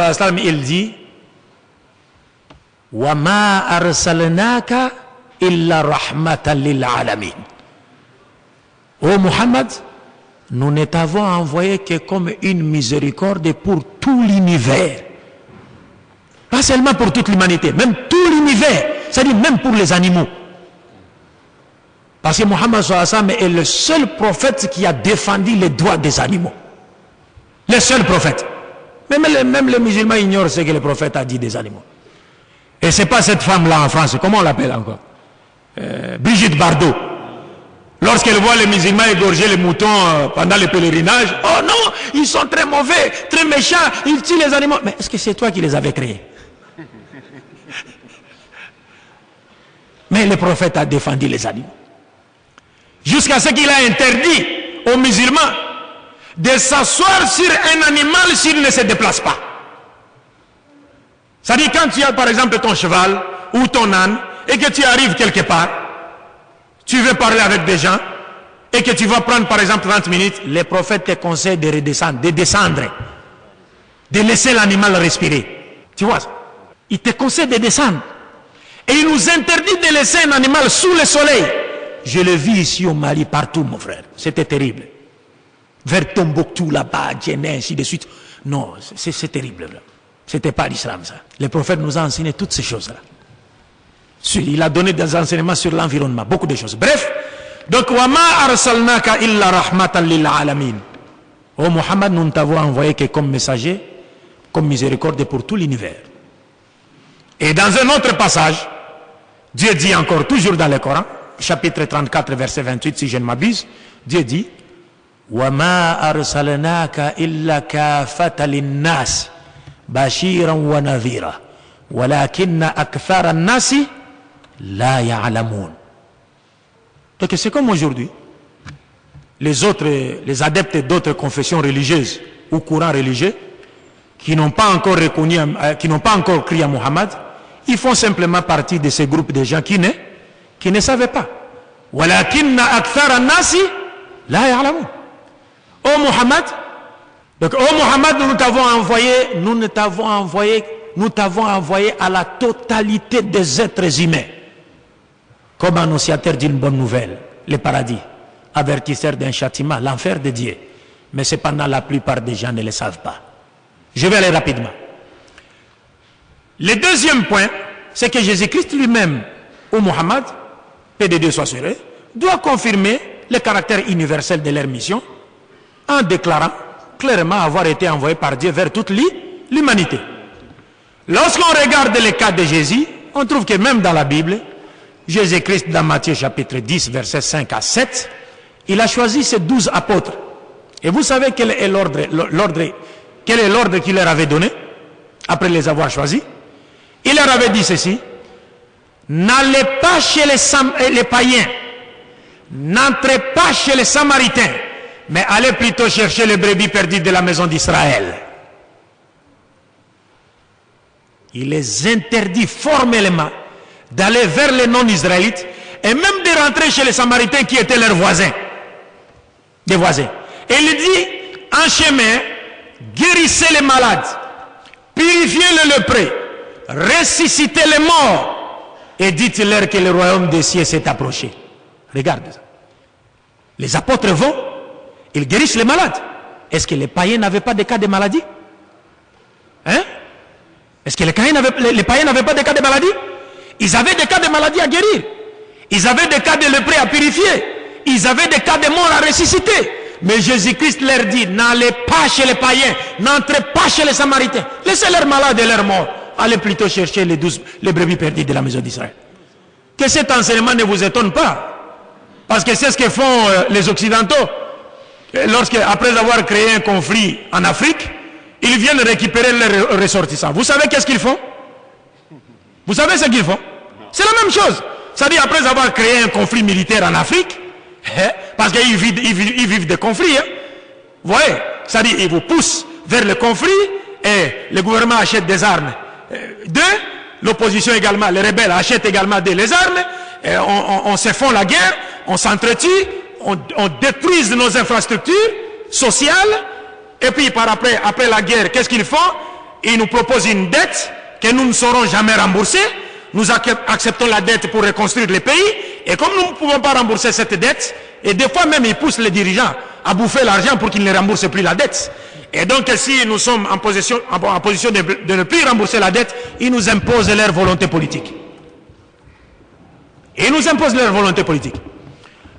il dit, wa ma arsalnaka illa rahmatan lil alamin. Ô Mohammed, nous ne t'avons envoyé que comme une miséricorde pour tout l'univers. Pas seulement pour toute l'humanité, même tout l'univers, c'est-à-dire même pour les animaux. Parce que Mohammed sallallahu alayhi wa sallam est le seul prophète qui a défendu les droits des animaux. Le seul prophète. Même les musulmans ignorent ce que le prophète a dit des animaux. Et ce n'est pas cette femme-là en France, comment on l'appelle encore, Brigitte Bardot. Lorsqu'elle voit les musulmans égorger les moutons pendant le pèlerinage, oh non, ils sont très mauvais, très méchants, ils tuent les animaux. Mais est-ce que c'est toi qui les avais créés? Mais le prophète a défendu les animaux. Jusqu'à ce qu'il a interdit aux musulmans de s'asseoir sur un animal s'il ne se déplace pas. C'est-à-dire quand tu as par exemple ton cheval ou ton âne et que tu arrives quelque part, tu veux parler avec des gens et que tu vas prendre par exemple 30 minutes, les prophètes te conseillent de redescendre, de descendre, de laisser l'animal respirer. Tu vois ça? Ils te conseillent de descendre. Et il nous interdit de laisser un animal sous le soleil. Je le vis ici au Mali, partout mon frère. C'était terrible. Vers Tombouctou, là-bas, Djenné, ainsi de suite. Non, c'est terrible. C'était pas l'islam ça. Le prophète nous a enseigné toutes ces choses-là. Il a donné des enseignements sur l'environnement, beaucoup de choses. Bref, donc wama arsalnaka illa rahmatan lil alamin. Oh Muhammad, nous ne t'avons envoyé que comme messager, comme miséricorde pour tout l'univers. Et dans un autre passage, Dieu dit encore, toujours dans le Coran, chapitre 34, verset 28, si je ne m'abuse, Dieu dit wama arsalnaka illa kafatan linnas bashiran wa nadhira walakinna akthara an-nasi la ya'lamun. Donc c'est comme aujourd'hui, les adeptes d'autres confessions religieuses ou courants religieux qui n'ont pas encore reconnu, qui n'ont pas encore crié à Muhammad, ils font simplement partie de ces groupes de gens qui ne savaient pas. Walakinna akthara an-nasi la ya'lamun. Oh Muhammad, donc oh Muhammad, nous t'avons envoyé à la totalité des êtres humains comme annonciateur d'une bonne nouvelle, le paradis, avertisseur d'un châtiment, l'enfer de Dieu. Mais cependant, la plupart des gens ne le savent pas. Je vais aller rapidement. Le deuxième point, c'est que Jésus-Christ lui-même, ou Muhammad, paix de Dieu soit sur eux, doit confirmer le caractère universel de leur mission en déclarant clairement avoir été envoyé par Dieu vers toute l'humanité. Lorsqu'on regarde le cas de Jésus, on trouve que même dans la Bible, Jésus-Christ dans Matthieu chapitre 10, versets 5 à 7, il a choisi ses 12 apôtres. Et vous savez quel est l'ordre qu'il leur avait donné après les avoir choisis? Il leur avait dit ceci: n'allez pas chez les païens, n'entrez pas chez les Samaritains, mais allez plutôt chercher les brebis perdues de la maison d'Israël. Il les interdit formellement d'aller vers les non-israélites et même de rentrer chez les Samaritains qui étaient leurs voisins, des voisins. Et il dit, en chemin, guérissez les malades, purifiez les lépreux, ressuscitez les morts et dites-leur que le royaume des cieux s'est approché. Regarde ça. Les apôtres vont, ils guérissent les malades. Est-ce que les païens n'avaient pas de cas de maladie? Hein? Est-ce que les païens n'avaient pas de cas de maladie? Ils avaient des cas de maladie à guérir. Ils avaient des cas de lépreux à purifier. Ils avaient des cas de morts à ressusciter. Mais Jésus-Christ leur dit, n'allez pas chez les païens, n'entrez pas chez les Samaritains. Laissez leurs malades et leurs morts. Allez plutôt chercher les brebis perdues de la maison d'Israël. Que cet enseignement ne vous étonne pas. Parce que c'est ce que font les Occidentaux. Après avoir créé un conflit en Afrique, ils viennent récupérer leurs ressortissants. Vous savez qu'est-ce qu'ils font? Vous savez ce qu'ils font? C'est la même chose. C'est-à-dire après avoir créé un conflit militaire en Afrique, parce qu'ils vivent des conflits, vous voyez, c'est-à-dire ils vous poussent vers le conflit et le gouvernement achète des armes d'eux, l'opposition également, les rebelles achètent également les armes, et on se font la guerre, on s'entretue, on détruise nos infrastructures sociales, et puis après la guerre, qu'est-ce qu'ils font? Ils nous proposent une dette que nous ne saurons jamais rembourser. Nous acceptons la dette pour reconstruire le pays, et comme nous ne pouvons pas rembourser cette dette, et des fois même ils poussent les dirigeants à bouffer l'argent pour qu'il ne rembourse plus la dette. Et donc, si nous sommes en position de ne plus rembourser la dette, ils nous imposent leur volonté politique. Ils nous imposent leur volonté politique.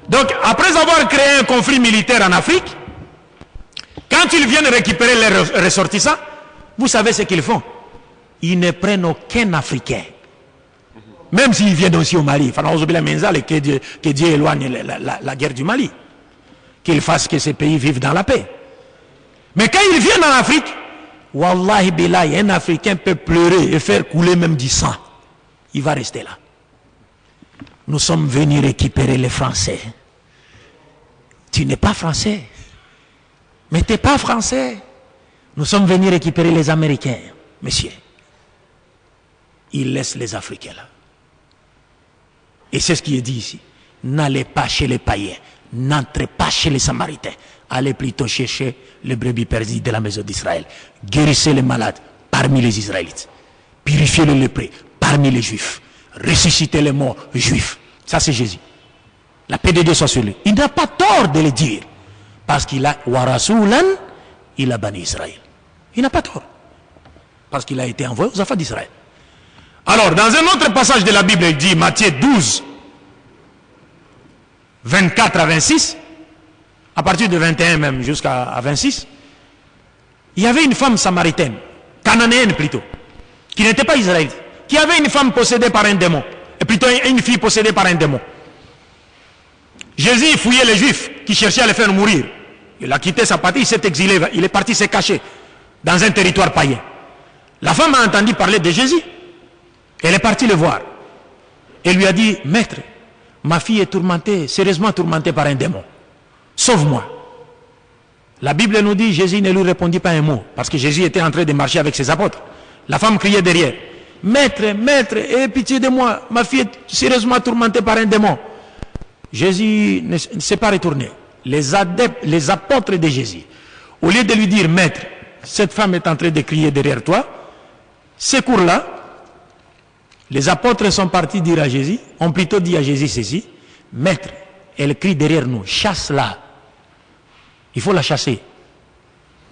Donc, après avoir créé un conflit militaire en Afrique, quand ils viennent récupérer les ressortissants, vous savez ce qu'ils font? Ils ne prennent aucun Africain. Même s'ils viennent aussi au Mali. Que Dieu éloigne la guerre du Mali. Qu'il fasse que ces pays vivent dans la paix. Mais quand ils viennent en Afrique, Wallahi Billahi, un Africain peut pleurer et faire couler même du sang. Il va rester là. Nous sommes venus récupérer les Français. Tu n'es pas français. Mais tu n'es pas français. Nous sommes venus récupérer les Américains. Messieurs, ils laissent les Africains là. Et c'est ce qui est dit ici. N'allez pas chez les païens. N'entrez pas chez les Samaritains. Allez plutôt chercher les brebis perdues de la maison d'Israël. Guérissez les malades parmi les Israélites. Purifiez les lépreux parmi les Juifs. Ressuscitez les morts juifs. Ça c'est Jésus. La paix de Dieu soit sur lui. Il n'a pas tort de le dire. Parce qu'il a Warasoulan, il a banni Israël. Il n'a pas tort. Parce qu'il a été envoyé aux enfants d'Israël. Alors, dans un autre passage de la Bible, il dit, Matthieu 12, 24 à 26, à partir de 21 même jusqu'à 26, il y avait une femme samaritaine, cananéenne plutôt, qui n'était pas israélite, qui avait une femme possédée par un démon, et plutôt une fille possédée par un démon. Jésus fouillait les Juifs qui cherchaient à les faire mourir. Il a quitté sa patrie, il s'est exilé, il est parti se cacher dans un territoire païen. La femme a entendu parler de Jésus. Elle est partie le voir. Elle lui a dit, maître, ma fille est tourmentée, sérieusement tourmentée par un démon. Sauve-moi. La Bible nous dit, Jésus ne lui répondit pas un mot, parce que Jésus était en train de marcher avec ses apôtres. La femme criait derrière, maître, maître, aie pitié de moi, ma fille est sérieusement tourmentée par un démon. Jésus ne s'est pas retourné. Les apôtres de Jésus, au lieu de lui dire, maître, cette femme est en train de crier derrière toi, secours-la. Les apôtres sont partis dire à Jésus, ont plutôt dit à Jésus ceci, maître, elle crie derrière nous, chasse-la. Il faut la chasser.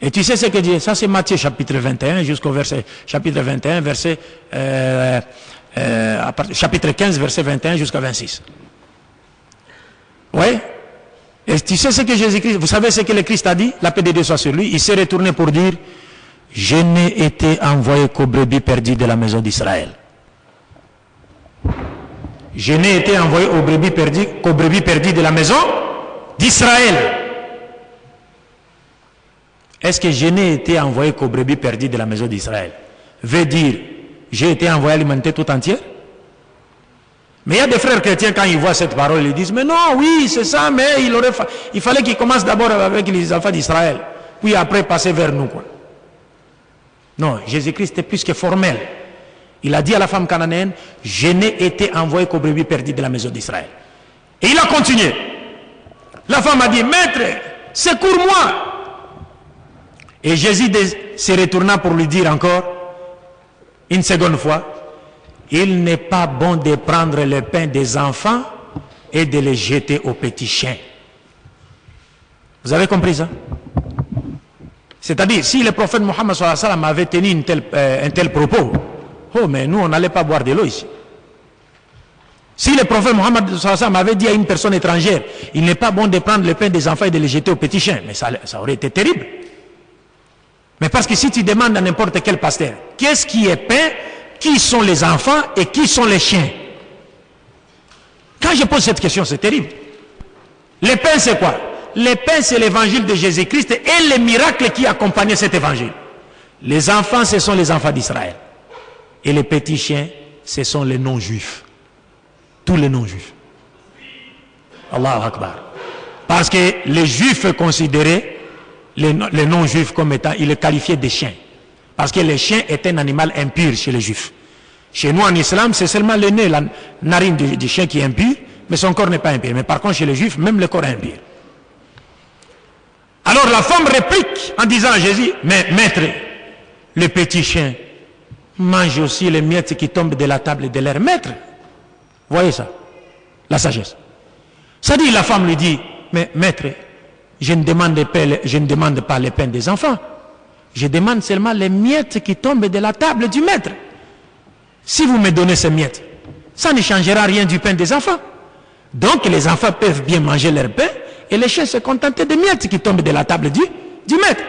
Et tu sais ce que dit, ça c'est Matthieu chapitre 21 jusqu'au verset, chapitre 21, verset, chapitre 15, verset 21 jusqu'à 26. Oui. Et tu sais ce que Jésus-Christ, vous savez ce que le Christ a dit, la paix de Dieu soit sur lui, il s'est retourné pour dire, je n'ai été envoyé qu'aux brebis perdues de la maison d'Israël. Je n'ai été envoyé qu'aux brebis perdues de la maison d'Israël. Est-ce que je n'ai été envoyé qu'aux brebis perdues de la maison d'Israël veut dire, j'ai été envoyé alimenter tout entier? Mais il y a des frères chrétiens, quand ils voient cette parole, ils disent, mais non, oui, c'est ça, mais il fallait qu'ils commencent d'abord avec les enfants d'Israël, puis après passer vers nous, quoi. Non, Jésus-Christ est plus que formel. Il a dit à la femme cananéenne, je n'ai été envoyé qu'aux brebis perdues de la maison d'Israël. Et il a continué. La femme a dit, maître, secours-moi. Et Jésus se retourna pour lui dire encore, une seconde fois, il n'est pas bon de prendre le pain des enfants et de les jeter aux petits chiens. Vous avez compris ça? C'est-à-dire, si le prophète Mohammed sallallahu alayhi wa sallam avait tenu un tel propos, oh, mais nous, on n'allait pas boire de l'eau ici. Si le prophète Mohammed sallallahu alayhi wa sallam avait dit à une personne étrangère, il n'est pas bon de prendre le pain des enfants et de les jeter aux petits chiens, mais ça aurait été terrible. Mais parce que si tu demandes à n'importe quel pasteur, qu'est-ce qui est pain, qui sont les enfants et qui sont les chiens? Quand je pose cette question, c'est terrible. Le pain, c'est quoi? Le pain, c'est l'évangile de Jésus-Christ et les miracles qui accompagnaient cet évangile. Les enfants, ce sont les enfants d'Israël. Et les petits chiens, ce sont les non-juifs. Tous les non-juifs. Allahu Akbar. Parce que les juifs considéraient les non-juifs comme étant, ils les qualifiaient de chiens. Parce que le chien est un animal impur chez les juifs. Chez nous en islam, c'est seulement le nez, la narine du chien qui est impur, mais son corps n'est pas impur. Mais par contre, chez les juifs, même le corps est impur. Alors la femme réplique en disant à Jésus, mais maître, le petit chien mange aussi les miettes qui tombent de la table de leur maître. Voyez ça, la sagesse. Ça dit, la femme lui dit, mais maître, je ne demande pas les pains des enfants. Je demande seulement les miettes qui tombent de la table du maître. Si vous me donnez ces miettes, ça ne changera rien du pain des enfants. Donc les enfants peuvent bien manger leur pain et les chiens se contenter des miettes qui tombent de la table du maître.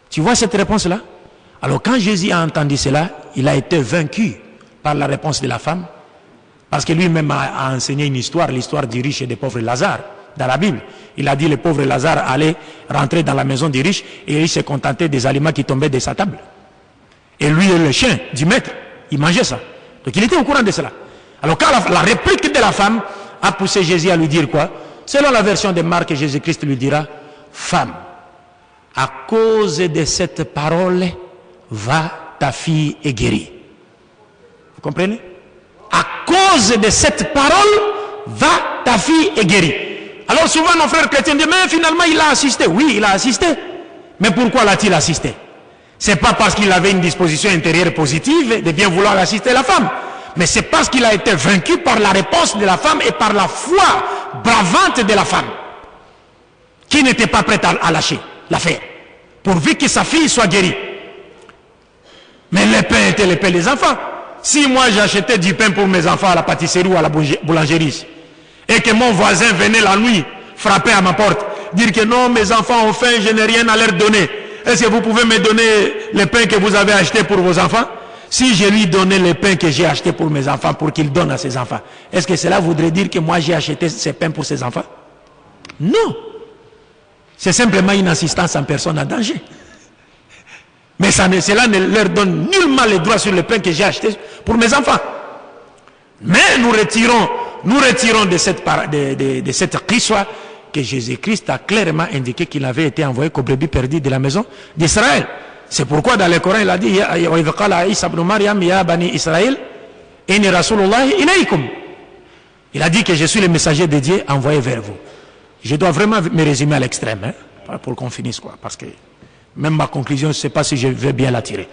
Tu vois cette réponse-là? Alors quand Jésus a entendu cela, il a été vaincu par la réponse de la femme, parce que lui-même a enseigné une histoire, l'histoire du riche et des pauvres Lazare, dans la Bible. Il a dit le pauvre Lazare allait rentrer dans la maison du riche et il se contentait des aliments qui tombaient de sa table. Et lui et le chien du maître, il mangeait ça. Donc il était au courant de cela. Alors quand la réplique de la femme a poussé Jésus à lui dire quoi? Selon la version de Marc, Jésus-Christ lui dira, femme, à cause de cette parole, va, ta fille est guérie. Vous comprenez? À cause de cette parole, va, ta fille est guérie. Alors souvent nos frères chrétiens disent, mais finalement il a assisté. Oui, il a assisté. Mais pourquoi l'a-t-il assisté? C'est pas parce qu'il avait une disposition intérieure positive de bien vouloir assister la femme. Mais c'est parce qu'il a été vaincu par la réponse de la femme et par la foi bravante de la femme, qui n'était pas prête à lâcher l'affaire, pourvu que sa fille soit guérie. Mais les pains étaient les pains des enfants. Si moi j'achetais du pain pour mes enfants à la pâtisserie ou à la boulangerie, et que mon voisin venait la nuit frapper à ma porte, dire que non, mes enfants ont faim, je n'ai rien à leur donner, est-ce que vous pouvez me donner le pain que vous avez acheté pour vos enfants? Si je lui donnais le pain que j'ai acheté pour mes enfants, pour qu'il donne à ses enfants, est-ce que cela voudrait dire que moi j'ai acheté ces pains pour ses enfants? Non. C'est simplement une assistance en personne en danger. Mais cela ne leur donne nullement le droit sur le pain que j'ai acheté pour mes enfants. Mais nous retirons de cette histoire que Jésus-Christ a clairement indiqué qu'il avait été envoyé qu'aux brebis perdues de la maison d'Israël. C'est pourquoi dans le Coran il a dit, il a dit que je suis le messager de Dieu envoyé vers vous. Je dois vraiment me résumer à l'extrême, hein, pour qu'on finisse, quoi, parce que même ma conclusion, je ne sais pas si je vais bien la tirer.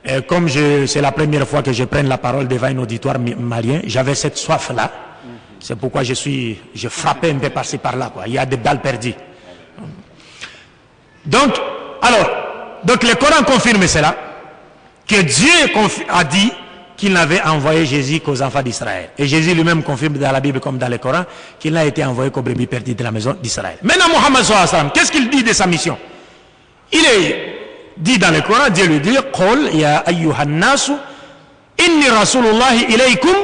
Et comme c'est la première fois que je prenne la parole devant un auditoire malien, j'avais cette soif-là. C'est pourquoi je frappais un peu par-ci par-là, quoi. Il y a des balles perdues. Donc le Coran confirme cela, que Dieu a dit qu'il n'avait envoyé Jésus qu'aux enfants d'Israël. Et Jésus lui-même confirme dans la Bible comme dans le Coran qu'il n'a été envoyé qu'aux brebis perdues de la maison d'Israël. Maintenant, Mohammed sallallahu alayhi wa sallam, qu'est-ce qu'il dit de sa mission? Il est dit dans le Coran, Dieu lui dit, Qul ya ayyuhan nasu, inni rasulullahi ilaykum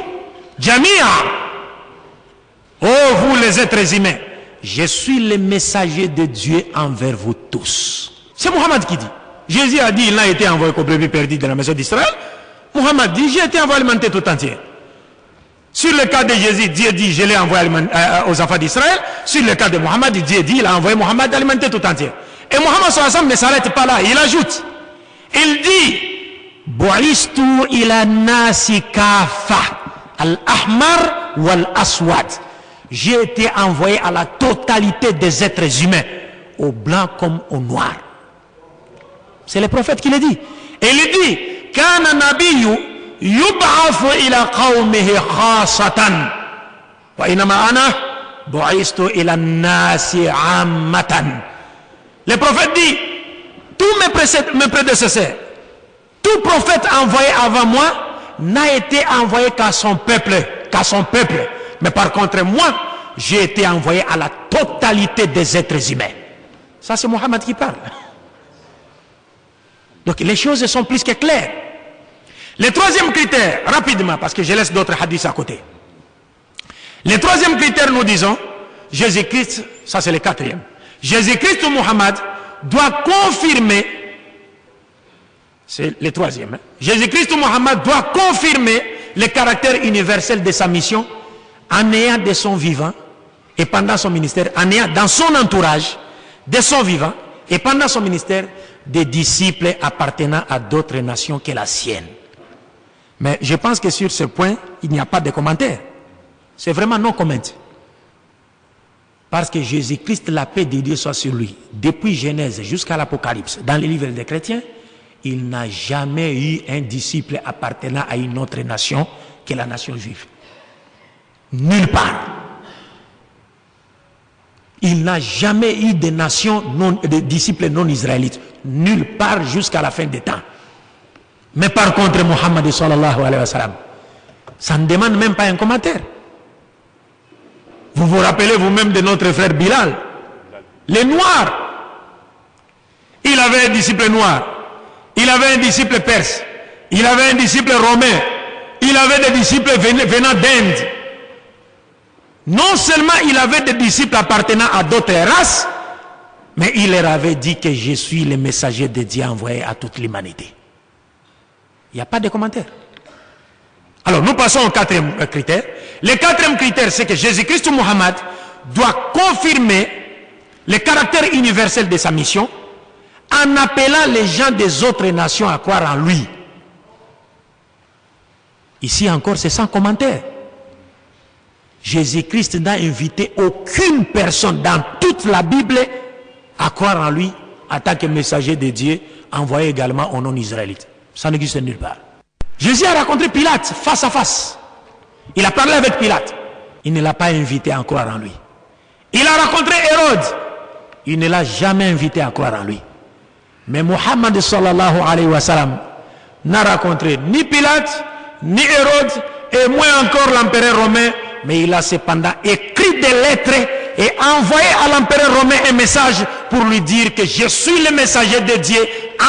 jami'a. Oh, vous les êtres humains, je suis le messager de Dieu envers vous tous. C'est Mohammed qui dit. Jésus a dit, il n'a été envoyé qu'aux brebis perdues de la maison d'Israël. Mohammed dit, j'ai été envoyé alimenter tout entier. Sur le cas de Jésus, Dieu dit, je l'ai envoyé aux enfants d'Israël. Sur le cas de Mohammed, Dieu dit, il a envoyé Mohammed alimenter tout entier. Et Mohammed sallallahu alayhi wa sallam ne s'arrête pas là, il ajoute, il dit, Bu'istu ila nasi kafa, al-ahmar wal-aswad. J'ai été envoyé à la totalité des êtres humains, aux blancs comme aux noirs. C'est le prophète qui le dit. Et il dit, Kana nabiyyu yub'athu ila qawmihi khasatan, wa inama ana bu'istu ila nasi ammatan. Le prophète dit, tous mes prédécesseurs, tout prophète envoyé avant moi n'a été envoyé qu'à son peuple. Mais par contre, moi, j'ai été envoyé à la totalité des êtres humains. Ça, c'est Mohammed qui parle. Donc, les choses sont plus que claires. Le troisième critère, rapidement, parce que je laisse d'autres hadiths à côté. Le troisième critère, nous disons, Jésus-Christ, ça c'est le quatrième. Jésus-Christ ou Mohammed doit confirmer, c'est le troisième, Jésus-Christ ou Mohammed doit confirmer le caractère universel de sa mission en ayant de son vivant et pendant son ministère, en ayant dans son entourage de son vivant et pendant son ministère des disciples appartenant à d'autres nations que la sienne. Mais je pense que sur ce point, il n'y a pas de commentaire. C'est vraiment non comment. Parce que Jésus-Christ, la paix de Dieu soit sur lui. Depuis Genèse jusqu'à l'Apocalypse, dans les livres des chrétiens, il n'a jamais eu un disciple appartenant à une autre nation que la nation juive. Nulle part. Il n'a jamais eu de de disciples non israélites. Nulle part jusqu'à la fin des temps. Mais par contre, Mohammed sallallahu alayhi wa sallam, ça ne demande même pas un commentaire. Vous vous rappelez vous-même de notre frère Bilal, les Noirs. Il avait un disciple noir, il avait un disciple perse, il avait un disciple romain, il avait des disciples venant d'Inde. Non seulement il avait des disciples appartenant à d'autres races, mais il leur avait dit que je suis le messager de Dieu envoyé à toute l'humanité. Il n'y a pas de commentaire. Alors nous passons au quatrième critère. Le quatrième critère, c'est que Jésus-Christ ou Mohammed doit confirmer le caractère universel de sa mission en appelant les gens des autres nations à croire en lui. Ici encore, c'est sans commentaire. Jésus-Christ n'a invité aucune personne dans toute la Bible à croire en lui en tant que messager de Dieu, envoyé également au non-israélite. Ça n'existe nulle part. Jésus a rencontré Pilate face à face. Il a parlé avec Pilate. Il ne l'a pas invité à croire en lui. Il a rencontré Hérode. Il ne l'a jamais invité à croire en lui. Mais Mohammed sallallahu alayhi wa sallam n'a rencontré ni Pilate, ni Hérode, et moins encore l'empereur romain. Mais il a cependant écrit des lettres et envoyé à l'empereur romain un message pour lui dire que je suis le messager de Dieu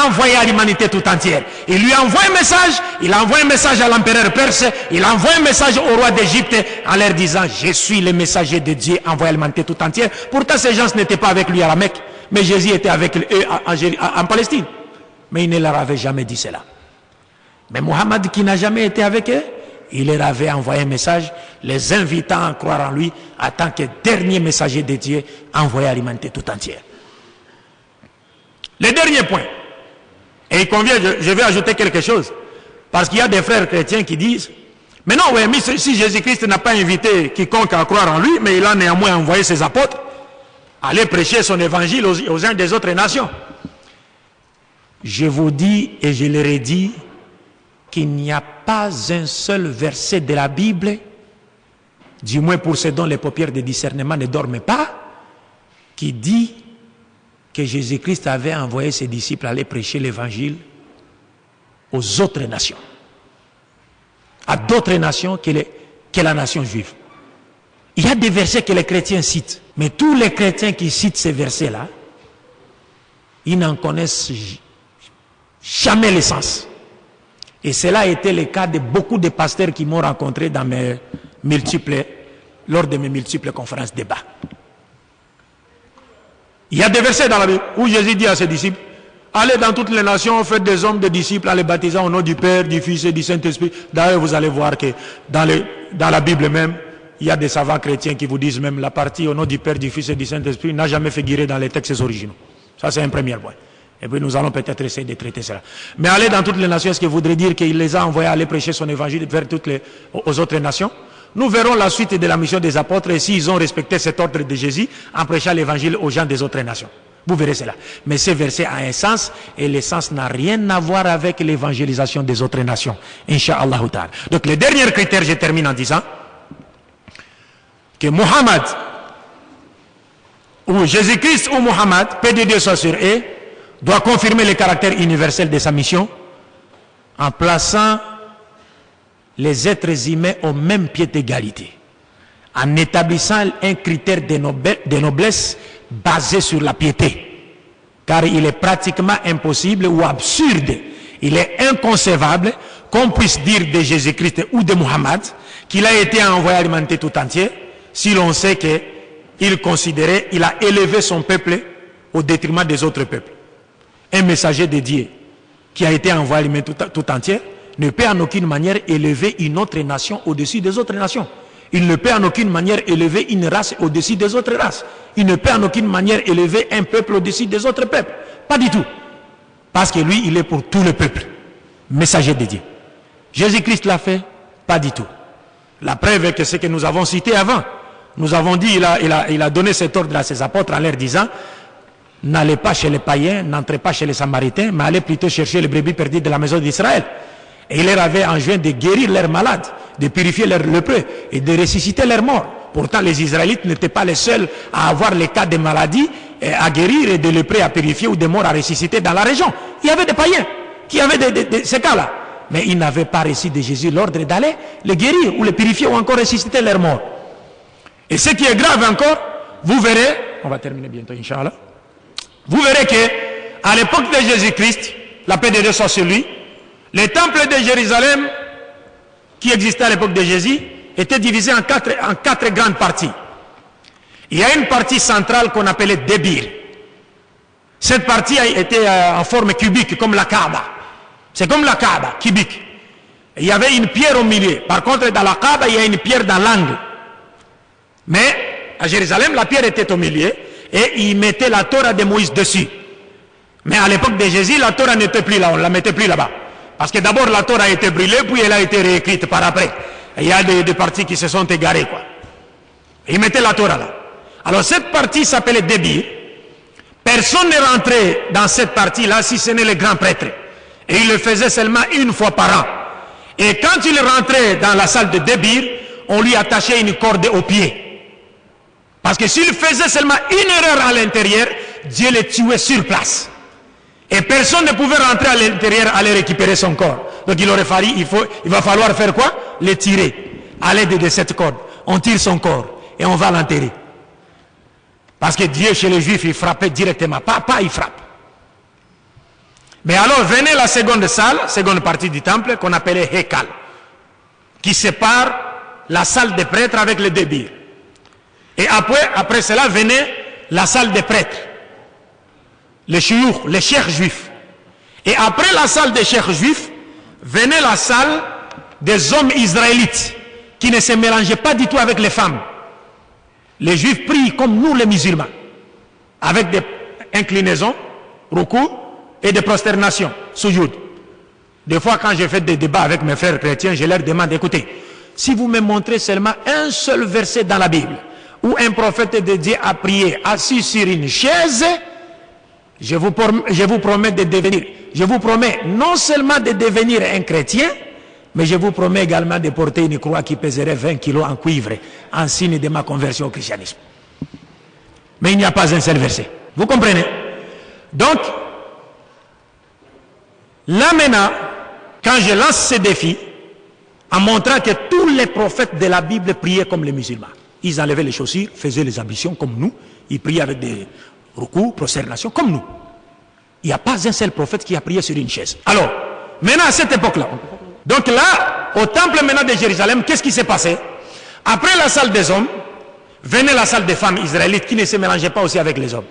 envoyé à l'humanité tout entière. Il lui envoie un message, il envoie un message à l'empereur perse, il envoie un message au roi d'Égypte en leur disant je suis le messager de Dieu envoyé à l'humanité tout entière. Pourtant ces gens n'étaient pas avec lui à la Mecque, mais Jésus était avec eux en Palestine. Mais il ne leur avait jamais dit cela. Mais Mohammed qui n'a jamais été avec eux, il leur avait envoyé un message, les invitant à croire en lui en tant que dernier messager de Dieu envoyé à l'humanité tout entière. Le dernier point, et il convient, je vais ajouter quelque chose, parce qu'il y a des frères chrétiens qui disent, mais non, ouais, mais si Jésus-Christ n'a pas invité quiconque à croire en lui, mais il a néanmoins envoyé ses apôtres, aller prêcher son évangile aux gens des autres nations. Je vous dis et je leur ai dit, qu'il n'y a pas un seul verset de la Bible, du moins pour ceux dont les paupières de discernement ne dorment pas, qui dit que Jésus-Christ avait envoyé ses disciples aller prêcher l'évangile aux autres nations, à d'autres nations que la nation juive. Il y a des versets que les chrétiens citent, mais tous les chrétiens qui citent ces versets-là, ils n'en connaissent jamais le sens. Et cela a été le cas de beaucoup de pasteurs qui m'ont rencontré lors de mes multiples conférences débats. Il y a des versets dans la Bible où Jésus dit à ses disciples, allez dans toutes les nations, faites des hommes, des disciples, en les baptisant au nom du Père, du Fils et du Saint-Esprit. D'ailleurs, vous allez voir que dans la Bible même, il y a des savants chrétiens qui vous disent même la partie au nom du Père, du Fils et du Saint-Esprit n'a jamais figuré dans les textes originaux. Ça, c'est un premier point. Et puis nous allons peut-être essayer de traiter cela. Mais aller dans toutes les nations, est-ce que voudrait dire qu'il les a envoyés à aller prêcher son évangile vers aux autres nations? Nous verrons la suite de la mission des apôtres et s'ils ont respecté cet ordre de Jésus en prêchant l'évangile aux gens des autres nations. Vous verrez cela. Mais ce verset a un sens et le sens n'a rien à voir avec l'évangélisation des autres nations. Inch'Allah ta'ala. Donc le dernier critère, je termine en disant que Mohammed, ou Jésus-Christ ou Mohammed, paix de Dieu soit sur eux, doit confirmer le caractère universel de sa mission en plaçant les êtres humains au même pied d'égalité, en établissant un critère de noblesse basé sur la piété. Car il est pratiquement impossible ou absurde, il est inconcevable qu'on puisse dire de Jésus-Christ ou de Mohammed qu'il a été envoyé à l'humanité tout entière si l'on sait qu'il a élevé son peuple au détriment des autres peuples. Un messager de Dieu qui a été envoyé à l'humanité tout entière ne peut en aucune manière élever une autre nation au-dessus des autres nations. Il ne peut en aucune manière élever une race au-dessus des autres races. Il ne peut en aucune manière élever un peuple au-dessus des autres peuples. Pas du tout. Parce que lui, il est pour tout le peuple. Messager de Dieu. Jésus-Christ l'a fait? Pas du tout. La preuve est que ce que nous avons cité avant. Nous avons dit, il a donné cet ordre à ses apôtres en leur disant, n'allez pas chez les païens, n'entrez pas chez les samaritains, mais allez plutôt chercher les brebis perdues de la maison d'Israël. Et il leur avait enjoint de guérir leurs malades, de purifier leurs lépreux et de ressusciter leurs morts Pourtant, les Israélites n'étaient pas les seuls à avoir les cas de maladies à guérir et de lépreux à purifier ou de morts à ressusciter dans la région. Il y avait des païens qui avaient ces cas-là. Mais ils n'avaient pas reçu de Jésus l'ordre d'aller les guérir ou les purifier ou encore ressusciter leurs morts. Et ce qui est grave encore, vous verrez, on va terminer bientôt, Inch'Allah, vous verrez que à l'époque de Jésus-Christ, la paix de Dieu soit sur lui, le temple de Jérusalem, qui existait à l'époque de Jésus, était divisé en quatre grandes parties. Il y a une partie centrale qu'on appelait Débir. Cette partie a été en forme cubique, comme la Kaaba. C'est comme la Kaaba, cubique. Il y avait une pierre au milieu. Par contre, dans la Kaaba, il y a une pierre dans l'angle. Mais à Jérusalem, la pierre était au milieu et il mettait la Torah de Moïse dessus. Mais à l'époque de Jésus, la Torah n'était plus là, on ne la mettait plus là-bas. Parce que d'abord la Torah a été brûlée, puis elle a été réécrite par après. Et il y a des parties qui se sont égarées, quoi. Il mettait la Torah là. Alors cette partie s'appelait Débir. Personne n'est rentré dans cette partie-là si ce n'est les grands prêtres. Et il le faisait seulement une fois par an. Et quand il rentrait dans la salle de Débir, on lui attachait une corde au pied. Parce que s'il faisait seulement une erreur à l'intérieur, Dieu le tuait sur place. Et personne ne pouvait rentrer à l'intérieur aller récupérer son corps. Donc il va falloir faire quoi? Le tirer à l'aide de cette corde. On tire son corps et on va l'enterrer. Parce que Dieu, chez les Juifs, il frappait directement. Pas il frappe. Mais alors venait la seconde salle, seconde partie du temple, qu'on appelait Hekal, qui sépare la salle des prêtres avec le Débir. Et après cela venait la salle des prêtres, les chiours, les cheikhs juifs. Et après la salle des cheikhs juifs, venait la salle des hommes israélites, qui ne se mélangeaient pas du tout avec les femmes. Les juifs prient comme nous les musulmans, avec des inclinaisons, ruku, et des prosternations, sujoud. Des fois, quand j'ai fait des débats avec mes frères chrétiens, je leur demande, écoutez, si vous me montrez seulement un seul verset dans la Bible, où un prophète de Dieu a prié assis sur une chaise, je vous promets de devenir, je vous promets non seulement de devenir un chrétien, mais je vous promets également de porter une croix qui pèserait 20 kilos en cuivre, en signe de ma conversion au christianisme. Mais il n'y a pas un seul verset. Vous comprenez? Donc, là maintenant, quand je lance ce défi, en montrant que tous les prophètes de la Bible priaient comme les musulmans. Ils enlevaient les chaussures, faisaient les ablutions comme nous, ils priaient avec des rukus, prosternations comme nous. Il n'y a pas un seul prophète qui a prié sur une chaise. Alors, maintenant à cette époque-là, donc là, au temple maintenant de Jérusalem, qu'est-ce qui s'est passé? Après la salle des hommes, venait la salle des femmes israélites qui ne se mélangeaient pas aussi avec les hommes.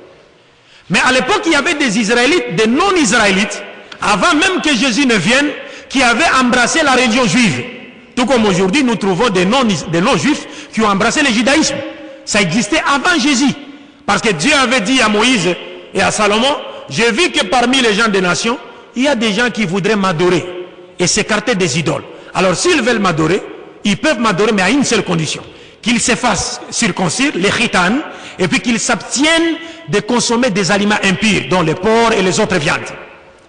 Mais à l'époque, il y avait des Israélites, des non-Israélites, avant même que Jésus ne vienne, qui avaient embrassé la religion juive. Tout comme aujourd'hui, nous trouvons des non-juifs qui ont embrassé le judaïsme. Ça existait avant Jésus. Parce que Dieu avait dit à Moïse et à Salomon, j'ai vu que parmi les gens des nations, il y a des gens qui voudraient m'adorer et s'écarter des idoles. Alors s'ils veulent m'adorer, ils peuvent m'adorer, mais à une seule condition. Qu'ils se fassent circoncire, les chitanes, et puis qu'ils s'abstiennent de consommer des aliments impurs, dont les porcs et les autres viandes.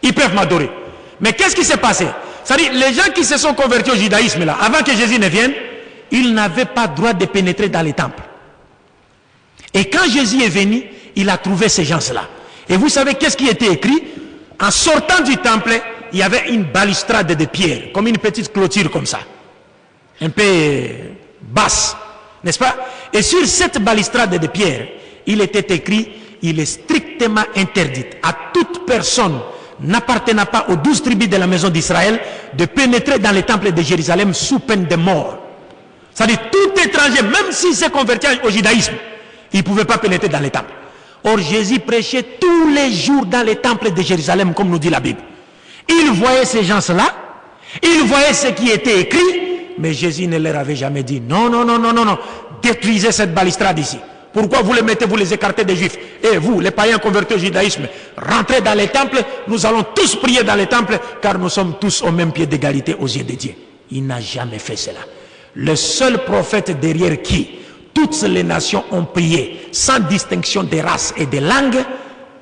Ils peuvent m'adorer. Mais qu'est-ce qui s'est passé? C'est-à-dire, les gens qui se sont convertis au judaïsme, là, avant que Jésus ne vienne, ils n'avaient pas droit de pénétrer dans les temples. Et quand Jésus est venu, il a trouvé ces gens-là. Et vous savez qu'est-ce qui était écrit? En sortant du temple, il y avait une balustrade de pierre, comme une petite clôture comme ça. Un peu basse, n'est-ce pas? Et sur cette balustrade de pierre, il était écrit, il est strictement interdit à toute personne n'appartenant pas aux 12 tribus de la maison d'Israël de pénétrer dans les temples de Jérusalem sous peine de mort. C'est-à-dire tout étranger, même s'il s'est converti au judaïsme, il ne pouvait pas pénétrer dans les temples. Or Jésus prêchait tous les jours dans les temples de Jérusalem, comme nous dit la Bible. Il voyait ces gens-là, il voyait ce qui était écrit, mais Jésus ne leur avait jamais dit non, non, non, non, non, non, détruisez cette balustrade ici. Pourquoi vous les mettez, vous les écartez des juifs? Et vous, les païens convertis au judaïsme, rentrez dans les temples, nous allons tous prier dans les temples, car nous sommes tous au même pied d'égalité aux yeux de Dieu. Il n'a jamais fait cela. Le seul prophète derrière qui toutes les nations ont prié, sans distinction des races et des langues,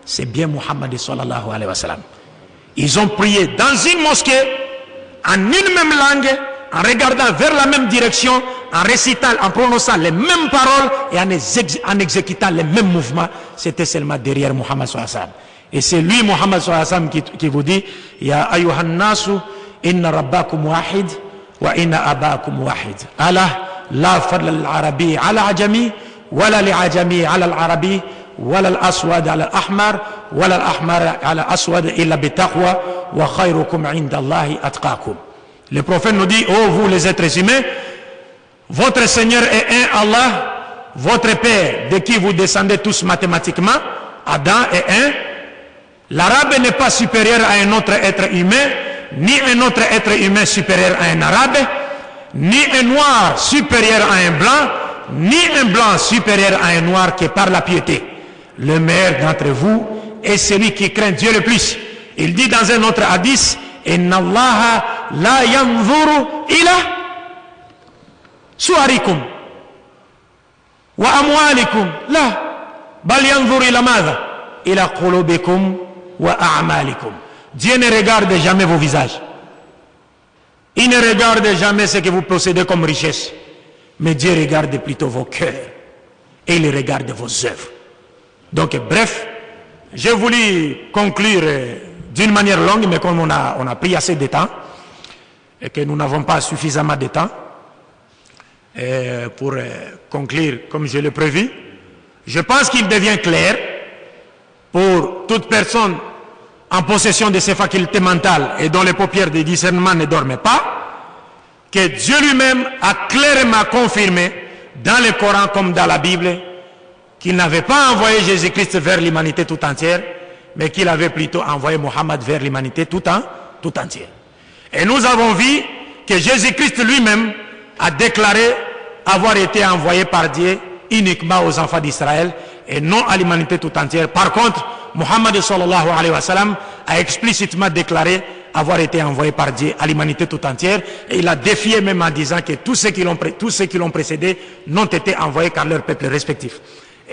c'est bien Muhammad sallallahu alayhi wa sallam. Ils ont prié dans une mosquée, en une même langue, en regardant vers la même direction, en récitant, en prononçant les mêmes paroles et en exécutant les mêmes mouvements. C'était seulement derrière Muhammad sallallahu alayhi wa sallam. Et c'est lui, Muhammad sallallahu alayhi wa sallam, qui vous dit, Ya ayyuhan nasu, inna rabbakum wahid, wa inna abakum wahid. Allah, la fadl al-arabi ala ajami, wala li-ajami ala al-arabi, wala al-aswad ala al-ahmar, wala al-ahmar ala al-aswad illa bitaqwa, wa khayrukum inda Allahi atqakum. Le prophète nous dit, oh vous les êtres humains, votre Seigneur est un Allah, votre Père, de qui vous descendez tous mathématiquement, Adam est un. L'arabe n'est pas supérieur à un autre être humain, ni un autre être humain supérieur à un arabe, ni un noir supérieur à un blanc, ni un blanc supérieur à un noir que par la piété. Le meilleur d'entre vous est celui qui craint Dieu le plus. Il dit dans un autre hadith, Inna Allah la yanzuru ila suarikum wa amwalikum la bal yanzuru ila madha ila qulubikum wa a'malikum. Dieu ne regarde jamais vos visages. Il ne regarde jamais ce que vous possédez comme richesse. Mais Dieu regarde plutôt vos cœurs. Et il regarde vos œuvres. Donc bref, j'ai voulu conclure d'une manière longue, mais comme on a pris assez de temps, et que nous n'avons pas suffisamment de temps, pour conclure comme je l'ai prévu, je pense qu'il devient clair pour toute personne en possession de ses facultés mentales et dont les paupières de discernement ne dorment pas, que Dieu lui-même a clairement confirmé dans le Coran comme dans la Bible qu'il n'avait pas envoyé Jésus-Christ vers l'humanité tout entière, mais qu'il avait plutôt envoyé Mohammed vers l'humanité tout entière. Et nous avons vu que Jésus-Christ lui-même a déclaré avoir été envoyé par Dieu uniquement aux enfants d'Israël et non à l'humanité tout entière. Par contre, Muhammad sallallahu alayhi wa sallam a explicitement déclaré avoir été envoyé par Dieu à l'humanité tout entière, et il a défié même en disant que tous ceux qui l'ont précédé n'ont été envoyés qu'à leur peuple respectif.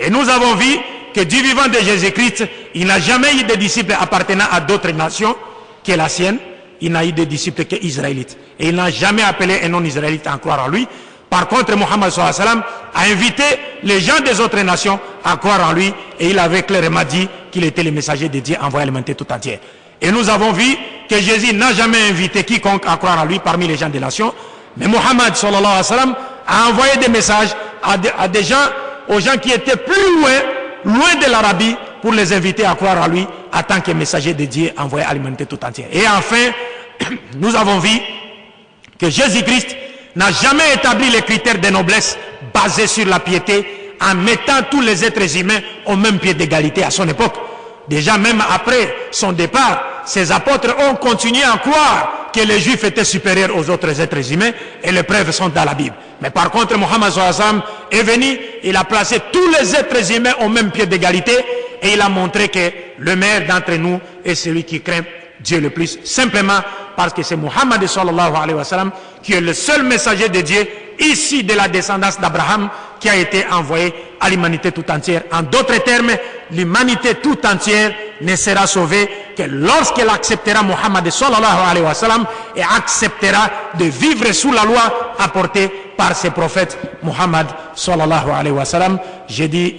Et nous avons vu que du vivant de Jésus-Christ, il n'a jamais eu de disciples appartenant à d'autres nations que la sienne. Il n'a eu de disciples qu'israélites. Et il n'a jamais appelé un non-israélite à croire en lui. Par contre, Muhammad sallallahu alayhi wa sallam a invité les gens des autres nations à croire en lui, et il avait clairement dit qu'il était le messager de Dieu envoyé à l'humanité tout entière. Et nous avons vu que Jésus n'a jamais invité quiconque à croire en lui parmi les gens des nations, mais Muhammad sallallahu alayhi wa sallam a envoyé des messages à des gens, aux gens qui étaient plus loin de l'Arabie, pour les inviter à croire en lui en tant que messager de Dieu envoyé à l'humanité tout entière. Et enfin, nous avons vu que Jésus-Christ n'a jamais établi les critères de noblesse basés sur la piété en mettant tous les êtres humains au même pied d'égalité à son époque. Déjà, même après son départ, ses apôtres ont continué à croire que les Juifs étaient supérieurs aux autres êtres humains, et les preuves sont dans la Bible. Mais par contre, Muhammad sallallahu alayhi wa sallam est venu, il a placé tous les êtres humains au même pied d'égalité, et il a montré que le meilleur d'entre nous est celui qui craint Dieu le plus, simplement parce que c'est Muhammad sallallahu alayhi wa sallam qui est le seul messager de Dieu issu de la descendance d'Abraham, qui a été envoyé à l'humanité tout entière. En d'autres termes, l'humanité tout entière ne sera sauvée que lorsqu'elle acceptera Muhammad sallallahu alayhi wa sallam et acceptera de vivre sous la loi apportée par ses prophètes Muhammad sallallahu alayhi wa sallam. J'ai dit